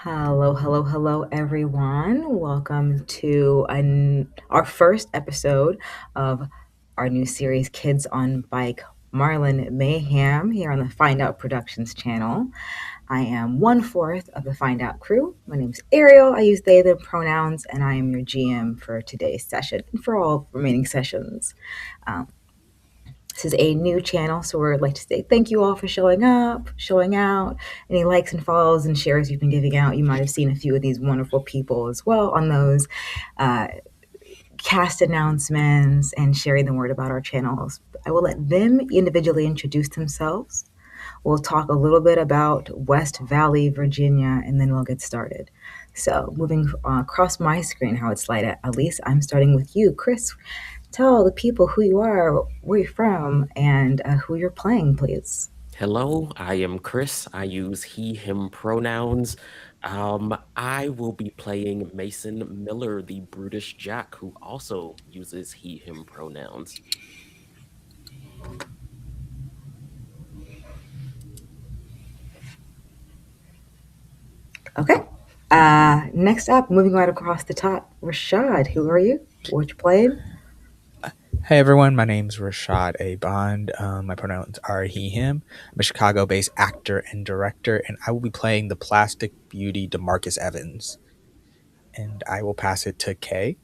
Hello, hello, hello, everyone. Welcome to our first episode of our new series, Kids on Bike, Marlin Mayhem, here on the Find Out Productions channel. I am one fourth of the Find Out crew. My name is Ariel. I use they, them pronouns, and I am your GM for today's session and for all remaining sessions. This is a new channel, so we'd like to say thank you all for showing up, showing out. Any likes and follows and shares you've been giving out. You might have seen a few of these wonderful people as well on those cast announcements and sharing the word about our channels. I will let them individually introduce themselves. We'll talk a little bit about West Valley, Virginia, and then we'll get started. So moving across my screen, how it's light at least, I'm starting with you, Chris. Tell the people who you are, where you're from, and who you're playing, please. Hello, I am Chris. I use he, him pronouns. I will be playing Mason Miller, the brutish Jack, who also uses he, him pronouns. Okay. Next up, moving right across the top, Rashaad. Who are you? What you playing? Hey everyone, my name's Rashaad A. Bond. My pronouns are he, him. I'm a Chicago-based actor and director, and I will be playing the plastic beauty DeMarcus Evans. And I will pass it to Kei.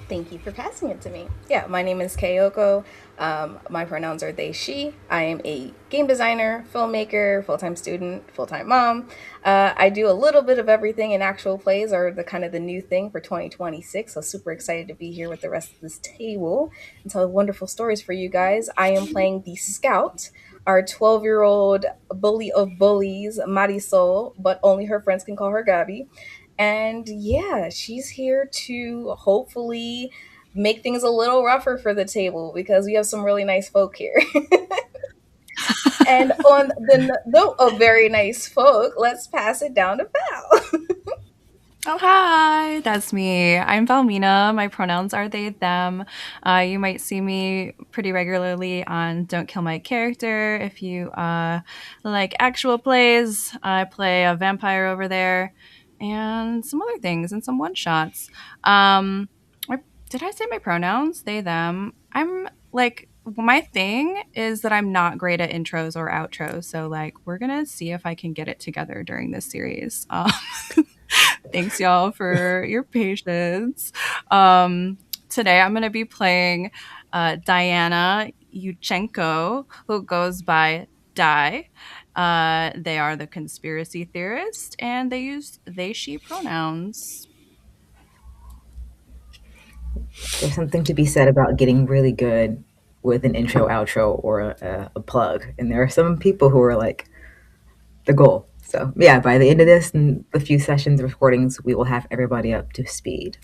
Thank you for passing it to me. Yeah, my name is Kei Oko. My pronouns are they, she. I am a game designer, filmmaker, full-time student, full-time mom. I do a little bit of everything, and actual plays are the kind of the new thing for 2026. So super excited to be here with the rest of this table and tell wonderful stories for you guys. I am playing the Scout, our 12-year-old bully of bullies, Marisol, but only her friends can call her Gabi. And yeah, she's here to hopefully make things a little rougher for the table because we have some really nice folk here. And on the note of very nice folk, let's pass it down to Val. Oh, hi, that's me. I'm Valmina. My pronouns are they, them. You might see me pretty regularly on Don't Kill My Character. If you like actual plays, I play a vampire over there and some other things and some one-shots. Did I say my pronouns? They, them. I'm like, my thing is that I'm not great at intros or outros. So, like, we're going to see if I can get it together during this series. Thanks, y'all, for your patience. Today, I'm going to be playing Diana Yuchenko, who goes by Di. They are the conspiracy theorist, and they use they, she pronouns. There's something to be said about getting really good with an intro, outro, or a plug. And there are some people who are like the goal. So yeah, by the end of this and the few sessions recordings, we will have everybody up to speed.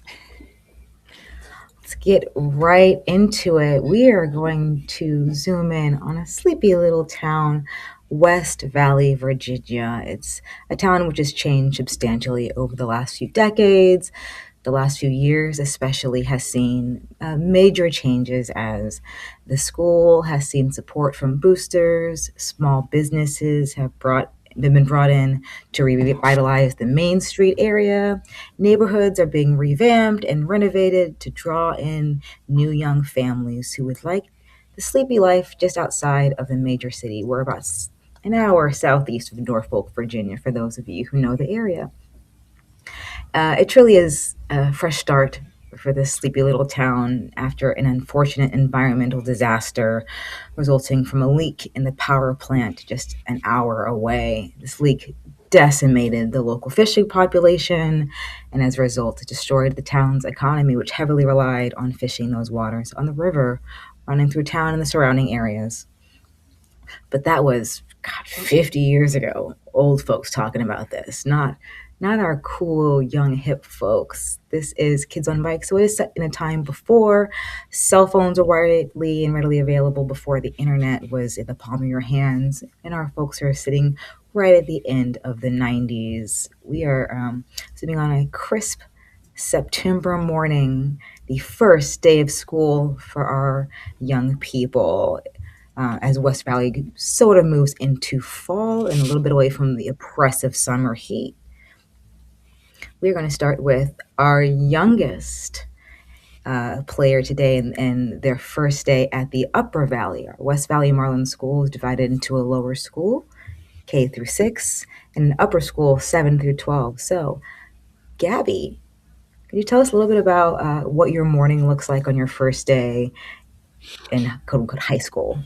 Let's get right into it. We are going to zoom in on a sleepy little town, West Valley, Virginia. It's a town which has changed substantially over the last few decades. The last few years especially has seen major changes as the school has seen support from boosters, small businesses have been brought in to revitalize the Main Street area. Neighborhoods are being revamped and renovated to draw in new young families who would like the sleepy life just outside of the major city. We're about an hour southeast of Norfolk, Virginia, for those of you who know the area. It truly is a fresh start for this sleepy little town after an unfortunate environmental disaster resulting from a leak in the power plant just an hour away. This leak decimated the local fishing population and as a result it destroyed the town's economy, which heavily relied on fishing those waters on the river running through town and the surrounding areas. But that was 50 years ago. Old folks talking about this, not our cool young hip folks. This is Kids on Bikes, so it is set in a time before cell phones were widely and readily available, before the internet was in the palm of your hands, and our folks are sitting right at the end of the 90s. We are sitting on a crisp September morning, the first day of school for our young people. As West Valley sort of moves into fall and a little bit away from the oppressive summer heat. we're going to start with our youngest player today and their first day at the Upper Valley. Our West Valley Marlin School is divided into a lower school, K through 6, and an upper school, 7 through 12. So, Gabby, can you tell us a little bit about what your morning looks like on your first day in quote unquote high school?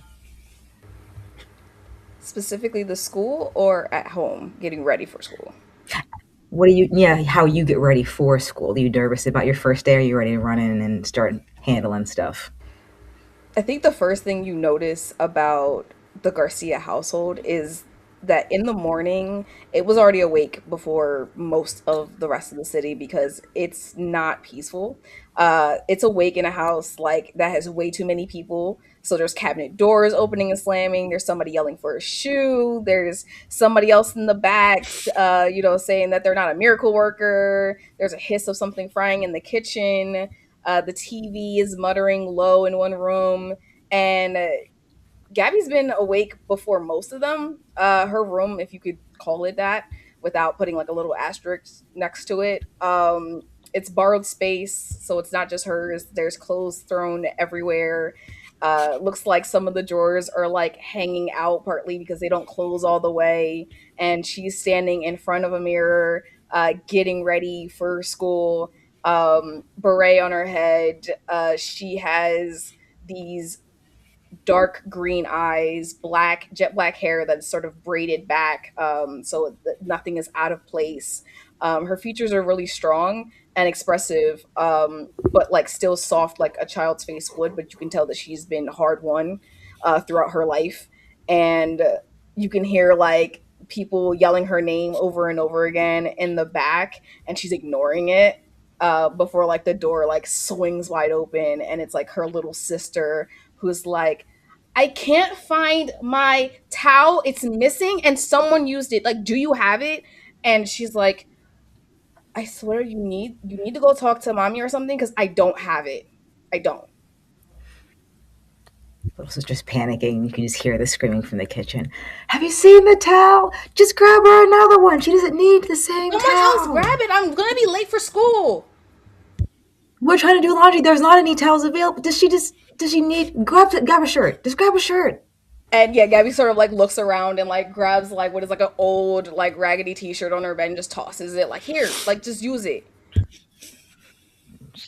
Specifically the school or at home getting ready for school? What do you, yeah, how you get ready for school? Are you nervous about your first day? Or are you ready to run in and start handling stuff? I think the first thing you notice about the Garcia household is that in the morning it was already awake before most of the rest of the city because it's not peaceful. It's awake in a house like that has way too many people. So there's cabinet doors opening and slamming. There's somebody yelling for a shoe. There's somebody else in the back, saying that they're not a miracle worker. There's a hiss of something frying in the kitchen. The TV is muttering low in one room, and Gabby's been awake before most of them. Her room, if you could call it that, without putting like a little asterisk next to it. It's borrowed space, so it's not just hers. There's clothes thrown everywhere. Looks like some of the drawers are like hanging out partly because they don't close all the way. And she's standing in front of a mirror, getting ready for school. Beret on her head. She has these dark green eyes, black jet black hair that's sort of braided back, so that nothing is out of place. Her features are really strong and expressive, but like still soft, like a child's face would. But you can tell that she's been hard won throughout her life, and you can hear like people yelling her name over and over again in the back, and she's ignoring it. Before like the door like swings wide open, and it's like her little sister who's like, I can't find my towel. It's missing and someone used it. Like, do you have it? And she's like, I swear you need to go talk to mommy or something because I don't have it. I don't. Little sister's panicking. You can just hear the screaming from the kitchen. Have you seen the towel? Just grab her another one. She doesn't need the same Someone else towel. grab it. I'm gonna be late for school. We're trying to do laundry. There's not any towels available. Does she need grab a shirt? Just grab a shirt. And yeah, Gabby sort of like looks around and like grabs like what is like an old like raggedy t-shirt on her bed and just tosses it like, here, like just use it.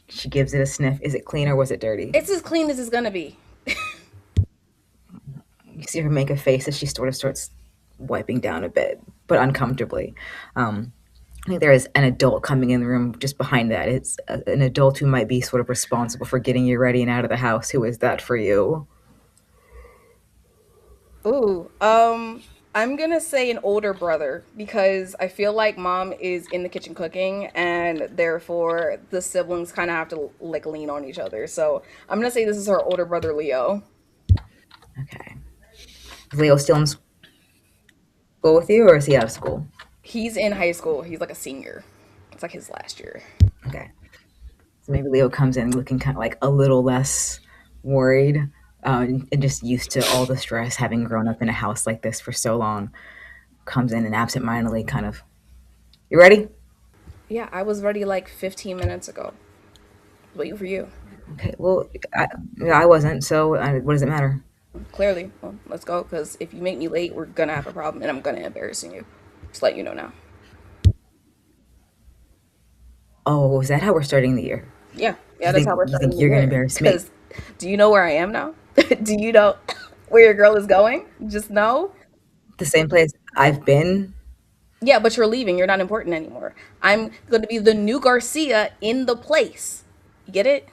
She gives it a sniff. Is it clean or was it dirty? It's as clean as it's gonna be. You see her make a face as she sort of starts wiping down a bit, but uncomfortably. I think there is an adult coming in the room just behind that. It's an adult who might be sort of responsible for getting you ready and out of the house. Who is that for you? Ooh, I'm gonna say an older brother because I feel like mom is in the kitchen cooking, and therefore the siblings kind of have to like lean on each other. So I'm gonna say this is her older brother Leo. Okay. Is Leo still in school with you, or is he out of school? He's in high school. He's like a senior. It's like his last year. Okay. So maybe Leo comes in looking kind of like a little less worried and just used to all the stress having grown up in a house like this for so long. Comes in and absentmindedly kind of, you ready? Yeah, I was ready like 15 minutes ago. Waiting for you. Okay, well, I wasn't, so what does it matter? Clearly. Well, let's go because if you make me late, we're gonna have a problem, and I'm gonna embarrass you. Just let you know now. Oh, is that how we're starting the year? Yeah, yeah, You that's think how we're you starting think the you're gonna year. embarrass me? Because do you know where I am now? Do you know where your girl is going? Just know. The same place I've been. Yeah, but you're leaving. You're not important anymore. I'm going to be the new Garcia in the place. You get it?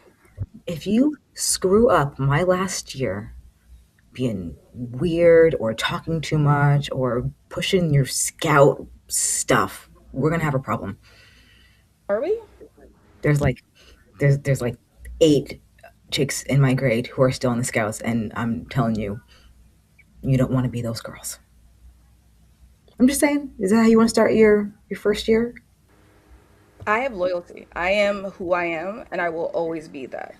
If you screw up my last year being weird or talking too much or pushing your scout stuff, we're gonna have a problem. Are we? There's like there's like 8 chicks in my grade who are still in the scouts, and I'm telling you, you don't want to be those girls. I'm just saying, is that how you want to start your first year? I have loyalty. I am who I am, and I will always be that.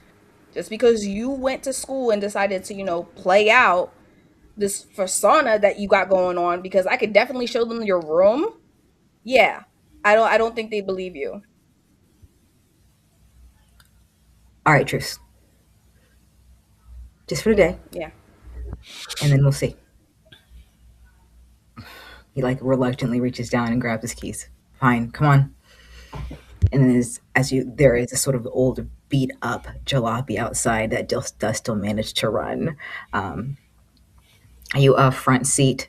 Just because you went to school and decided to, play out this persona that you got going on, because I could definitely show them your room. Yeah, I don't think they believe you. All right, truce. Just for today, Yeah. and then we'll see. He like reluctantly reaches down and grabs his keys. Fine, come on. And then there is a sort of old beat up jalopy outside that does still manage to run. Are you a front seat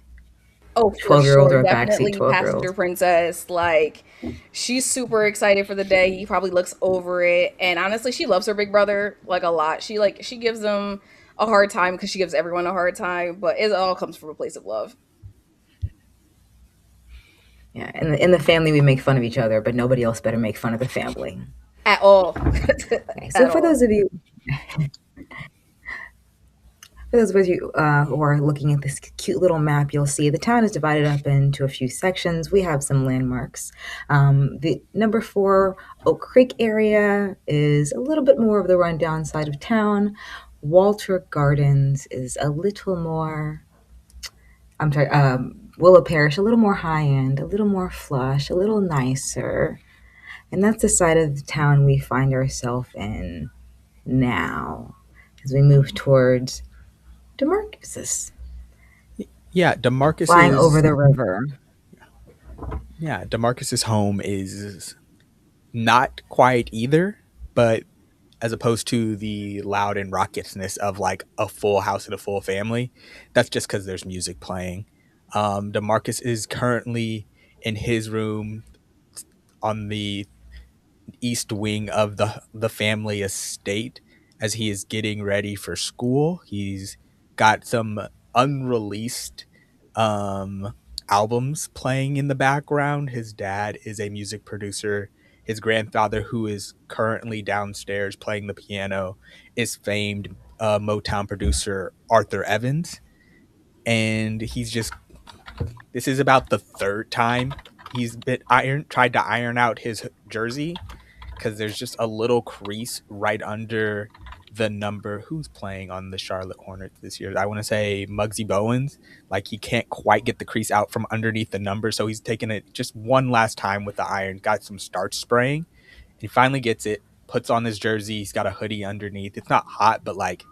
Oh, for 12-year-old sure. or a backseat Definitely 12-year-old? passenger princess. Like, she's super excited for the day. He probably looks over it. And honestly, she loves her big brother like a lot. She gives him a hard time because she gives everyone a hard time, but it all comes from a place of love. Yeah, in the family we make fun of each other, but nobody else better make fun of the family. At all. Okay, so At all. for those of you who are looking at this cute little map, you'll see the town is divided up into a few sections. We have some landmarks. The number 4 Oak Creek area is a little bit more of the rundown side of town. Walter Gardens is a little more, I'm sorry, Willow Parish, a little more high end, a little more flush, a little nicer. And that's the side of the town we find ourselves in now as we move towards DeMarcus's. Yeah, DeMarcus's Flying over the river. Yeah, DeMarcus's home is not quite either, but as opposed to the loud and raucousness of like a full house and a full family, that's just because there's music playing. DeMarcus is currently in his room on the east wing of the family estate as he is getting ready for school. He's got some unreleased albums playing in the background. His dad is a music producer. His grandfather, who is currently downstairs playing the piano, is famed Motown producer Arthur Evans. And this is about the third time he's tried to iron out his jersey, because there's just a little crease right under the number. Who's playing on the Charlotte Hornets this year? I want to say Muggsy Bowens. Like, he can't quite get the crease out from underneath the number, so he's taking it just one last time with the iron, got some starch spraying, and he finally gets it, puts on his jersey. He's got a hoodie underneath. It's not hot, but like,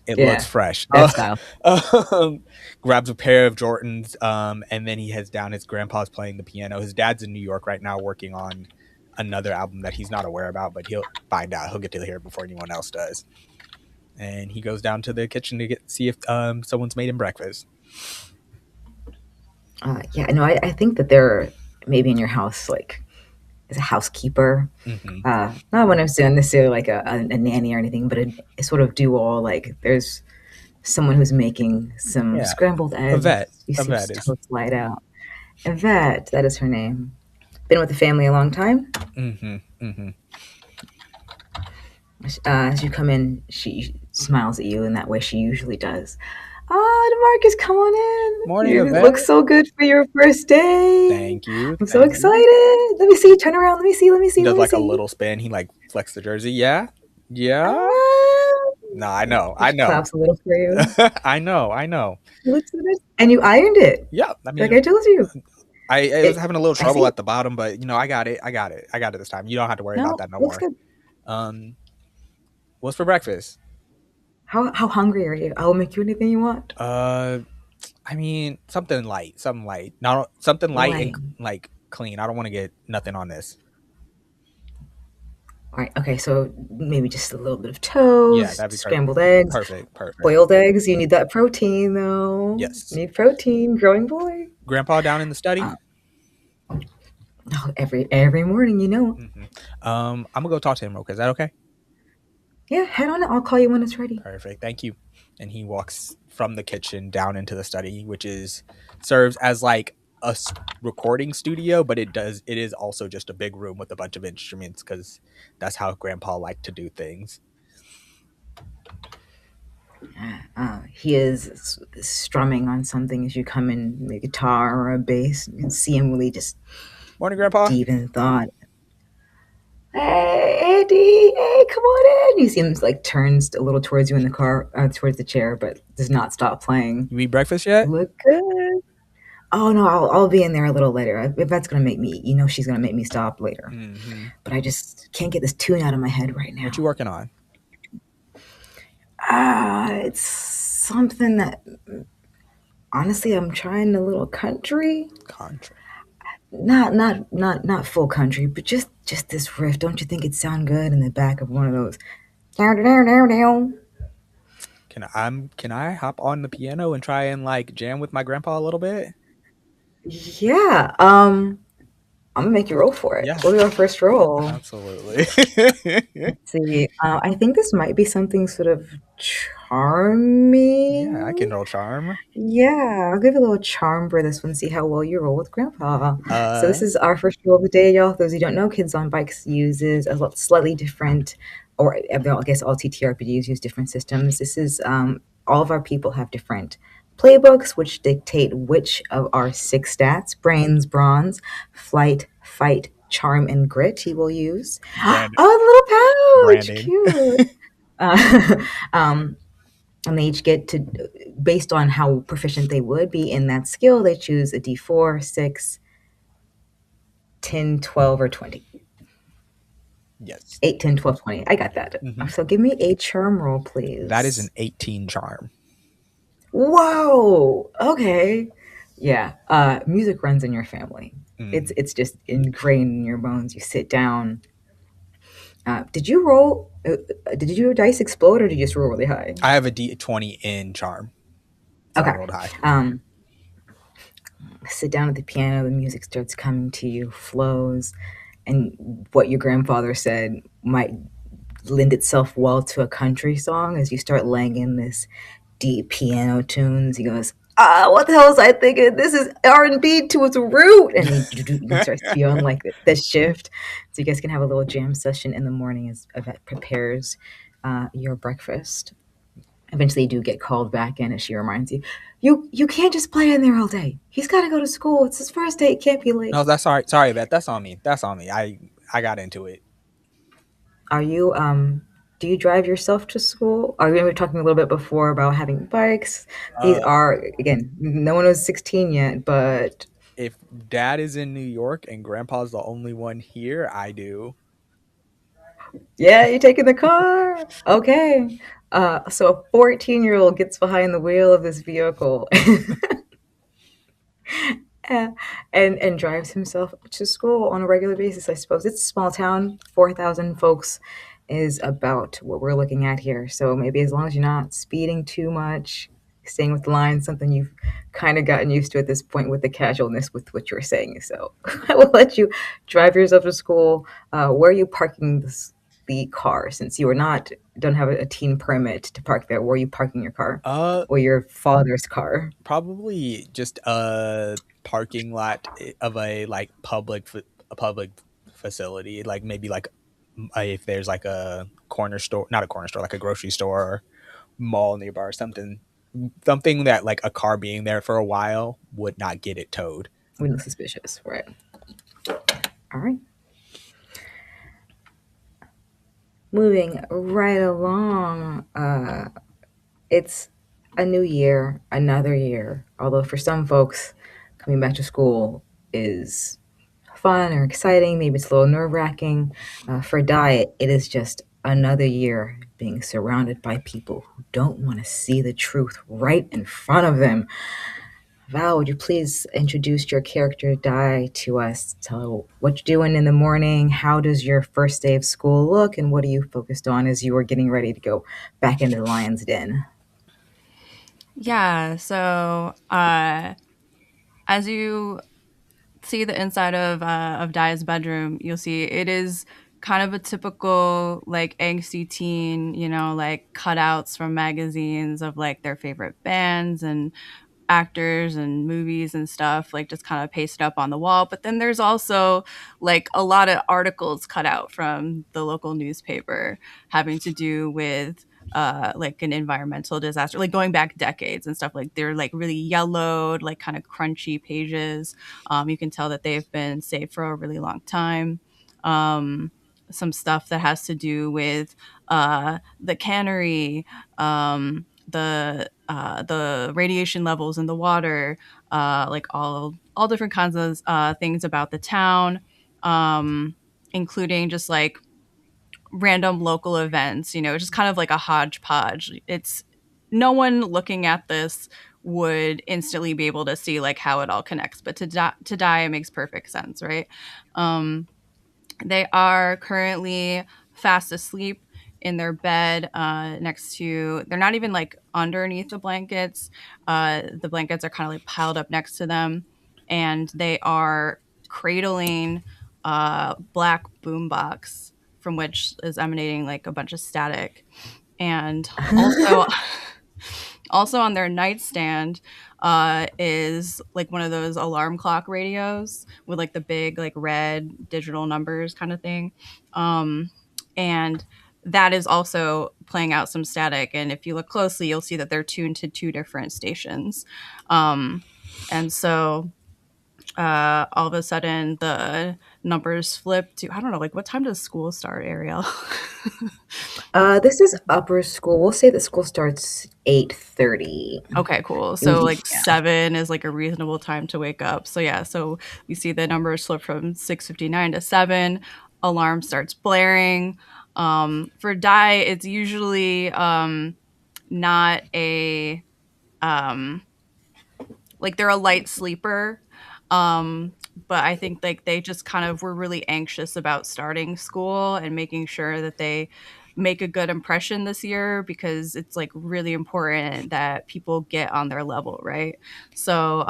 it looks fresh. That style. Grabs a pair of Jordans, and then he heads down. His grandpa's playing the piano. His dad's in New York right now working on another album that he's not aware about, but he'll find out. He'll get to hear it before anyone else does. And he goes down to the kitchen to see if someone's made him breakfast. I think that there maybe in your house, like, as a housekeeper. Not when I'm saying necessarily like a nanny or anything, but a sort of do all. Like, there's someone who's making some scrambled eggs. Yvette. You see toast light out. Yvette, that is her name. Been with the family a long time. As you come in, she smiles at you in that way she usually does. DeMarcus, come on in. Morning, you Yvette. look so good for your first day. Thank you. I'm so excited. Let me see. Turn around. Let me see. He does like a little spin. He like flexes the jersey. Yeah. No, I know. Claps a little for you. I know. It looks so nice. And you ironed it. Yeah. I mean, like I told you. I was having a little trouble at the bottom, but I got it this time. You don't have to worry about that no more. Good. What's for breakfast? How hungry are you? I'll make you anything you want. I mean, something light. Not something light and like clean. I don't want to get nothing on this. All right. Okay. So maybe just a little bit of toast. Yeah, that'd be scrambled eggs. Perfect. Boiled eggs. You need that protein, though. Yes. You need protein. Growing boy. Grandpa down in the study. Every morning, I'm gonna go talk to him real quick. Is that okay? Yeah, head on it. I'll call you when it's ready. Perfect. Thank you. And he walks from the kitchen down into the study, which serves as like a recording studio, but it is also just a big room with a bunch of instruments, because that's how Grandpa liked to do things. He is strumming on something as you come in, a guitar or a bass. You can see him really just morning, Grandpa. Deep in thought. Hey, Andy, hey, come on in. You see him like turns a little towards you in the car, towards the chair, but does not stop playing. You eat breakfast yet? Look good. oh no, I'll be in there a little later. If that's gonna make me, she's gonna make me stop later. Mm-hmm. But I just can't get this tune out of my head right now. What you working on? It's something that honestly I'm trying a little country. Country. Not full country, but just this riff. Don't you think it'd sound good in the back of one of those? Down down down down. Can I hop on the piano and try and like jam with my grandpa a little bit? Yeah. I'm gonna make you roll for it. Yeah. We'll do our first roll. Absolutely. Let's see. I think this might be something sort of charming. Yeah, I can roll charm. Yeah, I'll give you a little charm for this one. See how well you roll with Grandpa. So this is our first roll of the day, y'all. Those who don't know, Kids on Bikes uses a slightly different, or I guess all TTRPGs use different systems. This is all of our people have different playbooks, which dictate which of our 6 stats: brains, bronze, flight, fight, charm, and grit he will use. Branding. Oh, a little pouch, Branding. cute. And they each get to, based on how proficient they would be in that skill, they choose a d4, 6, 10, 12, or 20. Yes. 8, 10, 12, 20. I got that. Mhm. So give me a charm roll, please. That is an 18 charm. Whoa. Okay. Yeah. Music runs in your family. It's just ingrained in your bones. You sit down. Did you roll? Did your dice explode, or did you just roll really high? I have a d20 in charm. So Okay. I rolled high. Sit down at the piano. The music starts coming to you, flows, and what your grandfather said might lend itself well to a country song as you start laying in this deep piano tunes. He goes, what the hell was I thinking? This is R&B to its root. And he starts to be on like the shift. So you guys can have a little jam session in the morning as Yvette prepares your breakfast. Eventually you do get called back in as she reminds you, you can't just play in there all day. He's got to go to school. It's his first day. It can't be late. No, that's sorry, Beth. That's on me. I got into it. Are you do you drive yourself to school? We were talking a little bit before about having bikes. These are, again, no one was 16 yet, but if Dad is in New York and Grandpa's the only one here, I do. Yeah, you're taking the car. Okay. So a 14-year-old gets behind the wheel of this vehicle and drives himself to school on a regular basis. I suppose it's a small town. 4,000 folks is about what we're looking at here. So maybe as long as you're not speeding too much, staying with the line, something you've kind of gotten used to at this point with the casualness with what you're saying. So I will let you drive yourself to school. Where are you parking the car, since you don't have a teen permit to park there? Where are you parking your car? Or your father's car? Probably just a parking lot of a like public facility, like maybe like if there's like a corner store, not a corner store, like a grocery store or mall nearby or something that like a car being there for a while would not get it towed. We look suspicious, right? All right. Moving right along, it's a new year, another year. Although for some folks, coming back to school is fun or exciting. Maybe it's a little nerve-wracking. For Diet, it is just another year being surrounded by people who don't want to see the truth right in front of them. Val, would you please introduce your character, Di, to us? Tell what you're doing in the morning. How does your first day of school look? And what are you focused on as you are getting ready to go back into the lion's den? Yeah, so as you see the inside of Dia's bedroom, you'll see it is kind of a typical like angsty teen, like cutouts from magazines of like their favorite bands and actors and movies and stuff, like just kind of pasted up on the wall. But then there's also like a lot of articles cut out from the local newspaper having to do with like an environmental disaster, like going back decades and stuff. Like they're like really yellowed, like kind of crunchy pages. You can tell that they've been saved for a really long time. Some stuff that has to do with the cannery, the radiation levels in the water, like all different kinds of things about the town, including just like random local events. Just kind of like a hodgepodge. It's no one looking at this would instantly be able to see like how it all connects, but to die it makes perfect sense, right? um they are currently fast asleep in their bed, next to, they're not even like underneath the blankets. The blankets are kind of like piled up next to them, and they are cradling a black boombox from which is emanating like a bunch of static. And also, also on their nightstand is like one of those alarm clock radios with like the big like red digital numbers kind of thing. Um, and that is also playing out some static. And if you look closely, you'll see that they're tuned to two different stations. And so all of a sudden the numbers flip to, I don't know, like what time does school start, Ariel? This is upper school. We'll say that school starts 8:30. Okay, cool. So Yeah. like 7 is like a reasonable time to wake up. So yeah, so we see the numbers flip from 6:59 to 7. Alarm starts blaring. For Dai, it's usually not a um like they're a light sleeper. Um, but I think like they just kind of were really anxious about starting school and making sure that they make a good impression this year, because it's like really important that people get on their level, right? So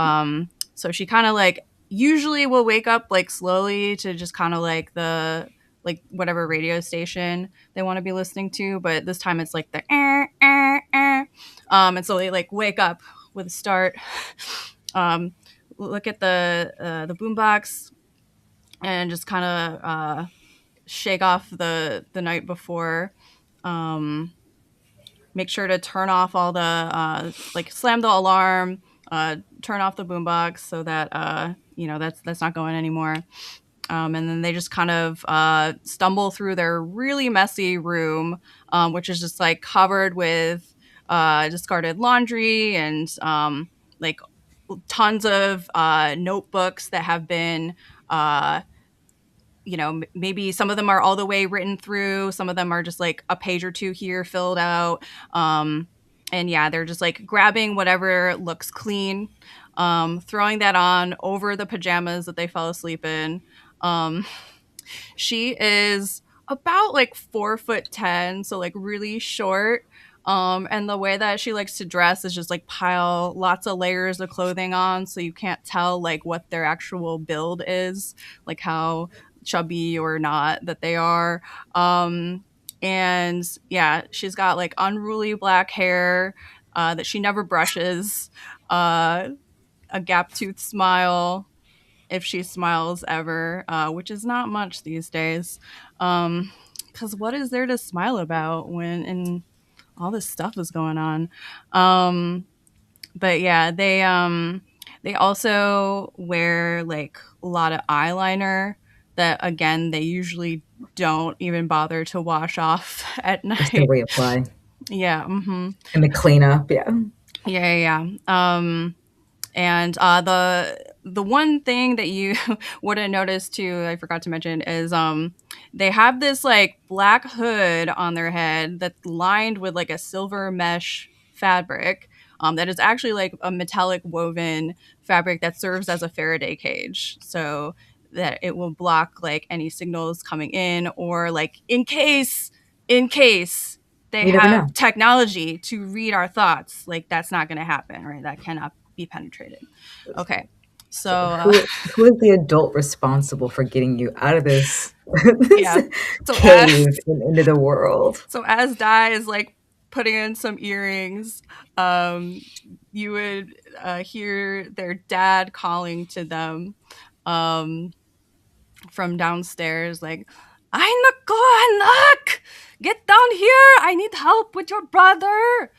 she kind of like usually will wake up like slowly to just kind of like the like whatever radio station they want to be listening to, but this time it's like the and so they like wake up with a start. um, Look at the boombox and just kind of shake off the night before. Um, Make sure to turn off all the like slam the alarm, turn off the boombox so that that's not going anymore. And then they just kind of stumble through their really messy room, which is just like covered with discarded laundry and like tons of notebooks that have been uh, maybe some of them are all the way written through, some of them are just like a page or two here filled out. And yeah, they're just like grabbing whatever looks clean, throwing that on over the pajamas that they fell asleep in. um, she is about like 4'10", so like really short. And the way that she likes to dress is just like pile lots of layers of clothing on, so you can't tell like what their actual build is, like how chubby or not that they are. And yeah, she's got like unruly black hair that she never brushes, uh, a gap tooth smile, if she smiles ever, which is not much these days. Because what is there to smile about when and all this stuff is going on? But yeah, they also wear like a lot of eyeliner that again they usually don't even bother to wash off at Just to night. reapply Yeah. Mm-hmm. and the cleanup. Yeah. Yeah. And the one thing that you wouldn't notice too, I forgot to mention, is they have this like black hood on their head that's lined with like a silver mesh fabric, that is actually like a metallic woven fabric that serves as a Faraday cage, so that it will block like any signals coming in, or like in case they You never have know. technology to read our thoughts, like that's not going to happen, right? That cannot be penetrated. Okay, so So who is the adult responsible for getting you out of this, this yeah, so cave and into the world? as Dai is like putting in some earrings, you would hear their dad calling to them, um, from downstairs, like, "I not go anak! Get down here! I need help with your brother."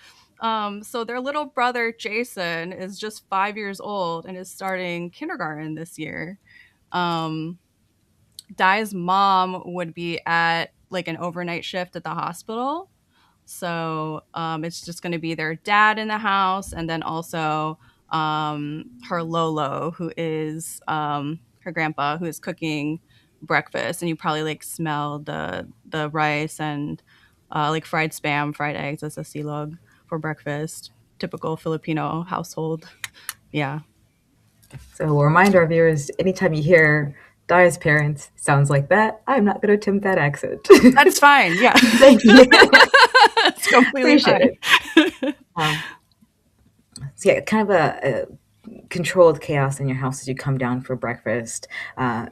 So their little brother Jason is just 5 years old and is starting kindergarten this year. Um, Dai's mom would be at like an overnight shift at the hospital. So it's just going to be their dad in the house, and then also her Lolo, who is her grandpa, who is cooking breakfast, and you probably like smell the rice and like fried spam, fried eggs as a silog for breakfast. Typical Filipino household. Yeah. So a reminder of viewers, anytime you hear Daya's parents sounds like that, I'm not going to attempt that accent. That's fine. Yeah. Thank you. It's completely Appreciate fine. it. So yeah, kind of a controlled chaos in your house as you come down for breakfast and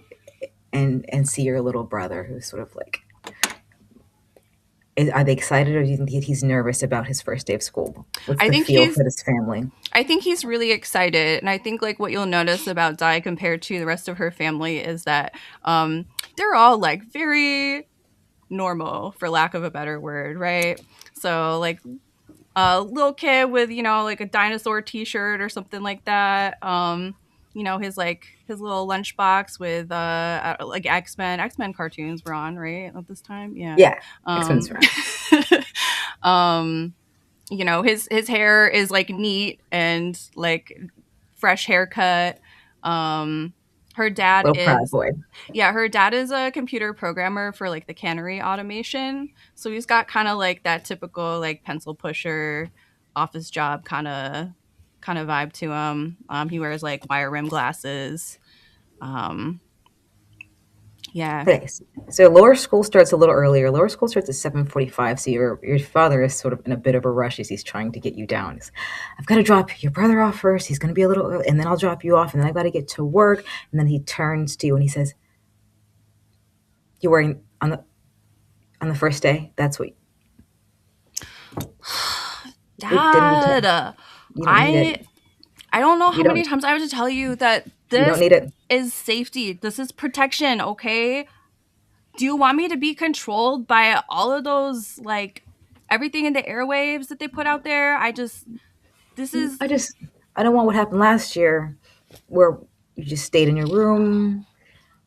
see your little brother who's sort of like, are they excited, or do you think he's nervous about his first day of school? What's I the think feel he's for this family? I think he's really excited, and I think like what you'll notice about Dai compared to the rest of her family is that they're all like very normal, for lack of a better word, right? So like a little kid with like a dinosaur T-shirt or something like that. His little lunchbox with like X-Men cartoons were on right at this time. Yeah. Yeah, Um, X-Men's right. his hair is like neat and like fresh haircut. Her dad Little proud is boy. her dad is a computer programmer for like the cannery automation. So he's got kind of like that typical like pencil pusher office job kind of vibe to him. He wears like wire rim glasses. Yeah. Okay, so lower school starts a little earlier. Lower school starts at 7:45. So your father is sort of in a bit of a rush as he's trying to get you down. I've got to drop your brother off first. He's going to be a little early, and then I'll drop you off, and then I've got to get to work. And then he turns to you and he says, "You're wearing on the first day. That's what." Dad, You don't need it. I don't know how You many don't. times I have to tell you that You don't this need it. is safety. This is protection, okay? Do you want me to be controlled by all of those, like, everything in the airwaves that they put out there? I don't want what happened last year, where you just stayed in your room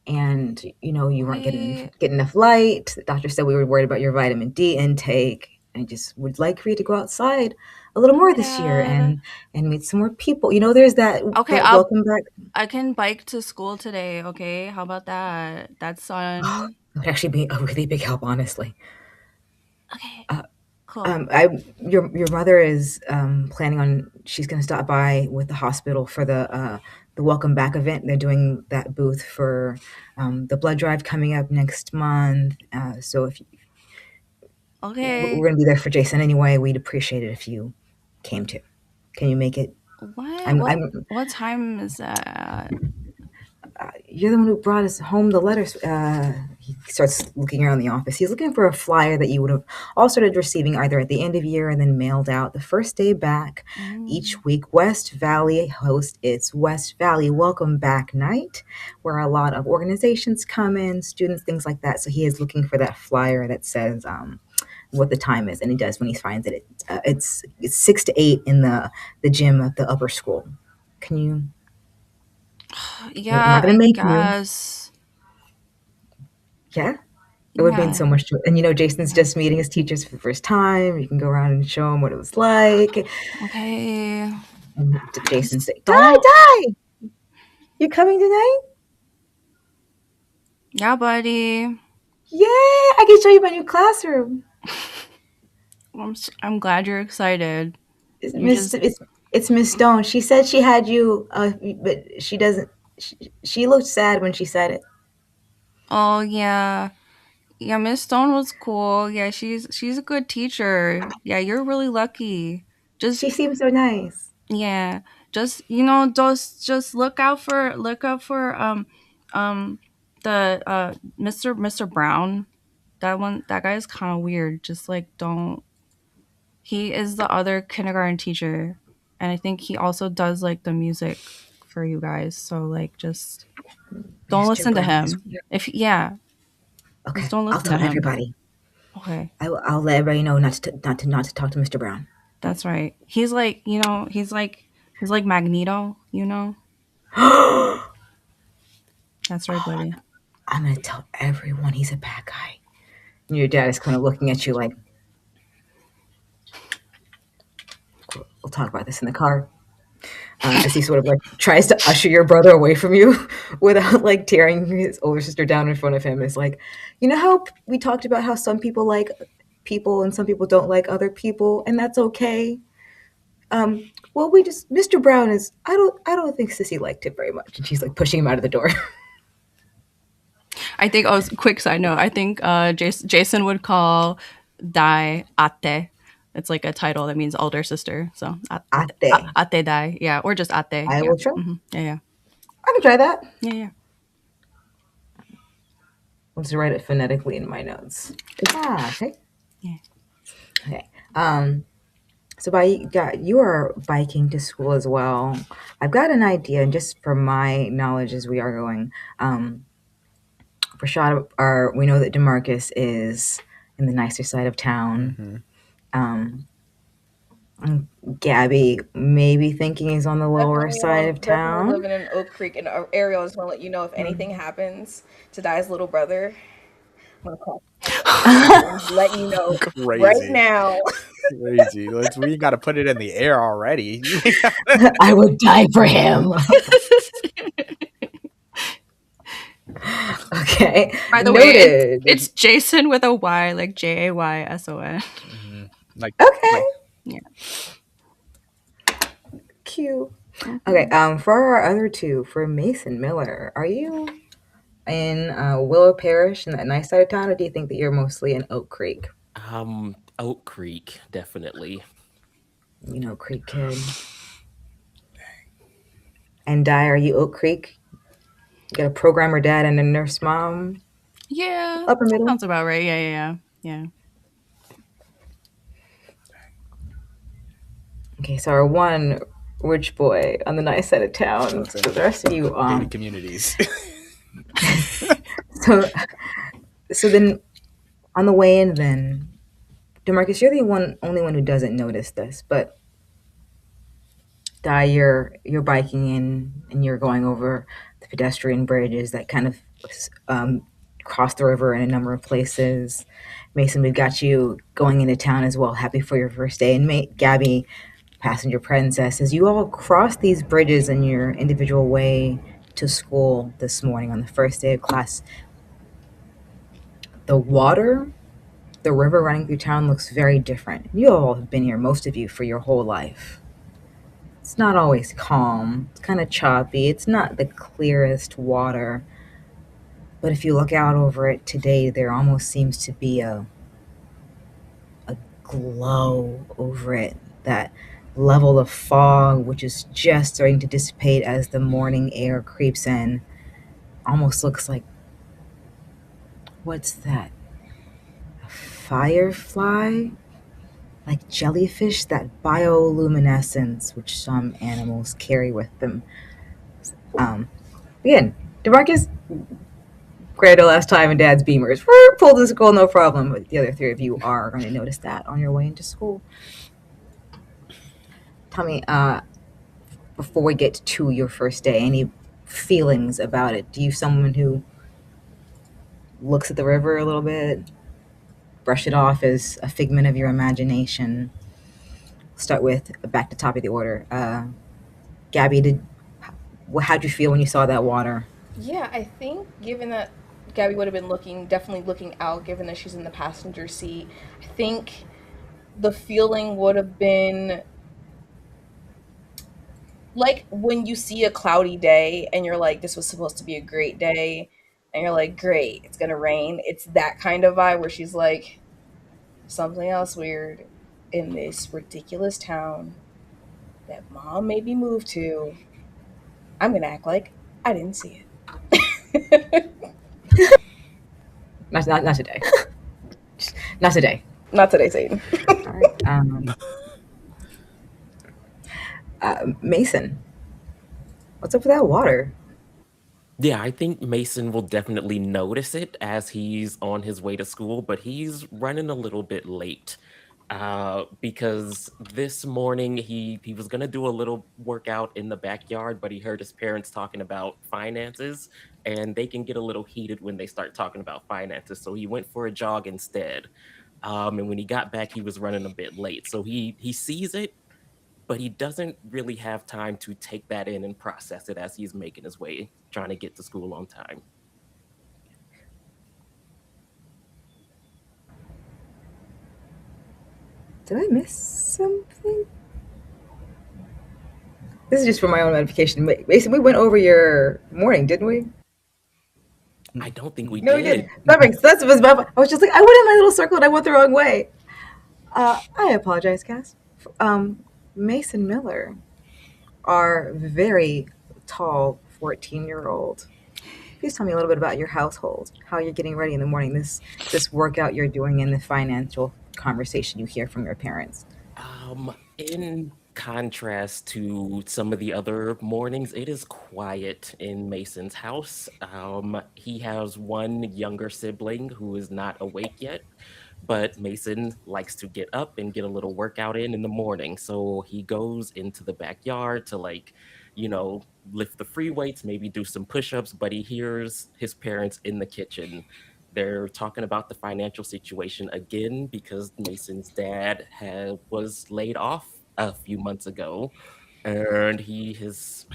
and you weren't getting enough light. The doctor said we were worried about your vitamin D intake. I just would like for you to go outside a little more this year and meet some more people. There's that Okay, welcome back. I can bike to school today, okay? How about that? That's fun. It would actually be a really big help, honestly. Okay. Cool. Your mother is planning on, she's going to stop by with the hospital for the welcome back event. They're doing that booth for the blood drive coming up next month. So if Okay. we're going to be there for Jason anyway, we'd appreciate it if you came too. Can you make it? What time is that? You're the one who brought us home the letters. He starts looking around the office. He's looking for a flyer that you would have all started receiving either at the end of year and then mailed out the first day back. Each week, West Valley hosts its West Valley Welcome Back Night, where a lot of organizations come in, students, things like that. So he is looking for that flyer that says what the time is, and he does when he finds it. It's 6 to 8 in the gym at the upper school. Can you? Yeah, I'm not gonna make guess. You. Yeah, it would mean so much to. And Jason's just meeting his teachers for the first time. You can go around and show him what it was like. Okay. And Jason say, "Die! You coming tonight?" Yeah, buddy. Yeah, I can show you my new classroom. I'm glad you're excited. It's Miss Stone. She said she had you, but she doesn't. She looked sad when she said it. Oh yeah, Miss Stone was cool. Yeah, she's a good teacher. Yeah, you're really lucky. She seems so nice. Yeah, just just look out for the Mr. Brown. That guy is kind of weird. Just like don't. He is the other kindergarten teacher, and I think he also does like the music for you guys. So like just don't listen to him. Okay, just don't listen I'll tell to him. Everybody. Okay, I'll let everybody know not to talk to Mr. Brown. That's right. He's like he's like Magneto. That's right, buddy. I'm gonna tell everyone he's a bad guy. And your dad is kind of looking at you like, we'll talk about this in the car. As he sort of like tries to usher your brother away from you without like tearing his older sister down in front of him. It's like, you know how we talked about how some people like people and some people don't like other people, and that's okay. Well, we just Mr. Brown is I don't think Sissy liked him very much, and she's like pushing him out of the door. I think, oh, quick side note, I think Jason would call Dai Ate. It's like a title that means older sister. So Ate. Ate Dai. Yeah, or just Ate. I Yeah. will try. Yeah, yeah. I can try that. Yeah, yeah. Let's write it phonetically in my notes. Okay. Yeah. Okay. So you are biking to school as well. I've got an idea, and just from my knowledge as we are going, Rashaad, we know that DeMarcus is in the nicer side of town. Gabby maybe thinking he's on the lower side of town. Living in Oak Creek, and Ariel, I just want to let you know if anything happens to Dai's little brother, I'm gonna call. Let you know right now. Crazy. We got to put it in the air already. I would die for him. Okay. By the way, it's Jason with a Y, like Jayson. Like, okay. Yeah. Cute. Okay. For our other two, for Mason Miller, are you in Willow Parish in that nice side of town, or do you think that you're mostly in Oak Creek? Oak Creek, definitely. You know, Creek kid. And Di, are you Oak Creek? You got a programmer dad and a nurse mom? Yeah. Upper middle? Sounds about right. Yeah. Okay, so our one rich boy on the nice side of town. So the rest of you gated communities. So then on the way in then, DeMarcus, you're the only one who doesn't notice this, but Di, you're biking in and you're going over the pedestrian bridges that kind of cross the river in a number of places. Mason, we've got you going into town as well. Happy for your first day. And Gabby, passenger princess, as you all cross these bridges in your individual way to school this morning on the first day of class, the river running through town looks very different. You all have been here, most of you, for your whole life. It's not always calm. It's kind of choppy. It's not the clearest water. But if you look out over it today, there almost seems to be a glow over it. That level of fog, which is just starting to dissipate as the morning air creeps in, almost looks like, what's that? A firefly? Like jellyfish, that bioluminescence which some animals carry with them. Again, DeMarcus, great last time in Dad's Beamers. Pulled to school, no problem. But the other three of you are going to notice that on your way into school. Tell me, before we get to your first day, any feelings about it? Do you someone who looks at the river a little bit, brush it off as a figment of your imagination? Start with back to top of the order. Gabby, how'd you feel when you saw that water? Yeah, I think given that Gabby would have been definitely looking out, given that she's in the passenger seat, I think the feeling would have been like when you see a cloudy day and you're like, this was supposed to be a great day, and you're like, great, it's gonna rain. It's that kind of vibe where she's like, something else weird in this ridiculous town that Mom made me move to. I'm gonna act like I didn't see it. Not today. Not today. Not today, Satan. All right. Mason, what's up with that water? Yeah, I think Mason will definitely notice it as he's on his way to school, but he's running a little bit late. Because this morning he was gonna do a little workout in the backyard, but he heard his parents talking about finances, and they can get a little heated when they start talking about finances. So he went for a jog instead. And when he got back, he was running a bit late. So he sees it, but he doesn't really have time to take that in and process it as he's making his way, trying to get to school on time. Did I miss something? This is just for my own edification. Mason, we went over your morning, didn't we? I don't think we No, we did. did. Sorry, so that's was I was just like, I went in my little circle and I went the wrong way. I apologize, Cass. Mason Miller, our very tall 14-year-old. Please tell me a little bit about your household, how you're getting ready in the morning, this workout you're doing, and the financial conversation you hear from your parents. In contrast to some of the other mornings, it is quiet in Mason's house. He has one younger sibling who is not awake yet, but Mason likes to get up and get a little workout in the morning. So he goes into the backyard to lift the free weights, maybe do some push-ups, but he hears his parents in the kitchen. They're talking about the financial situation again because Mason's dad was laid off a few months ago, and he has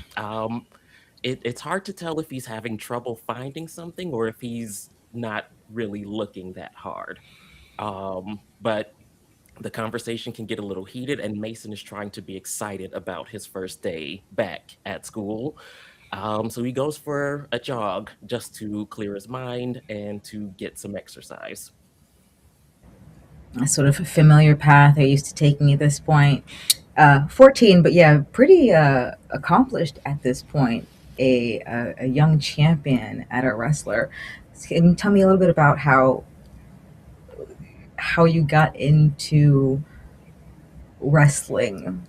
it's hard to tell if he's having trouble finding something or if he's not really looking that hard. But the conversation can get a little heated, and Mason is trying to be excited about his first day back at school. So he goes for a jog just to clear his mind and to get some exercise. A sort of familiar path I used to taking at this point. 14, but yeah, pretty accomplished at this point. A young champion at a wrestler. Can you tell me a little bit about how you got into wrestling?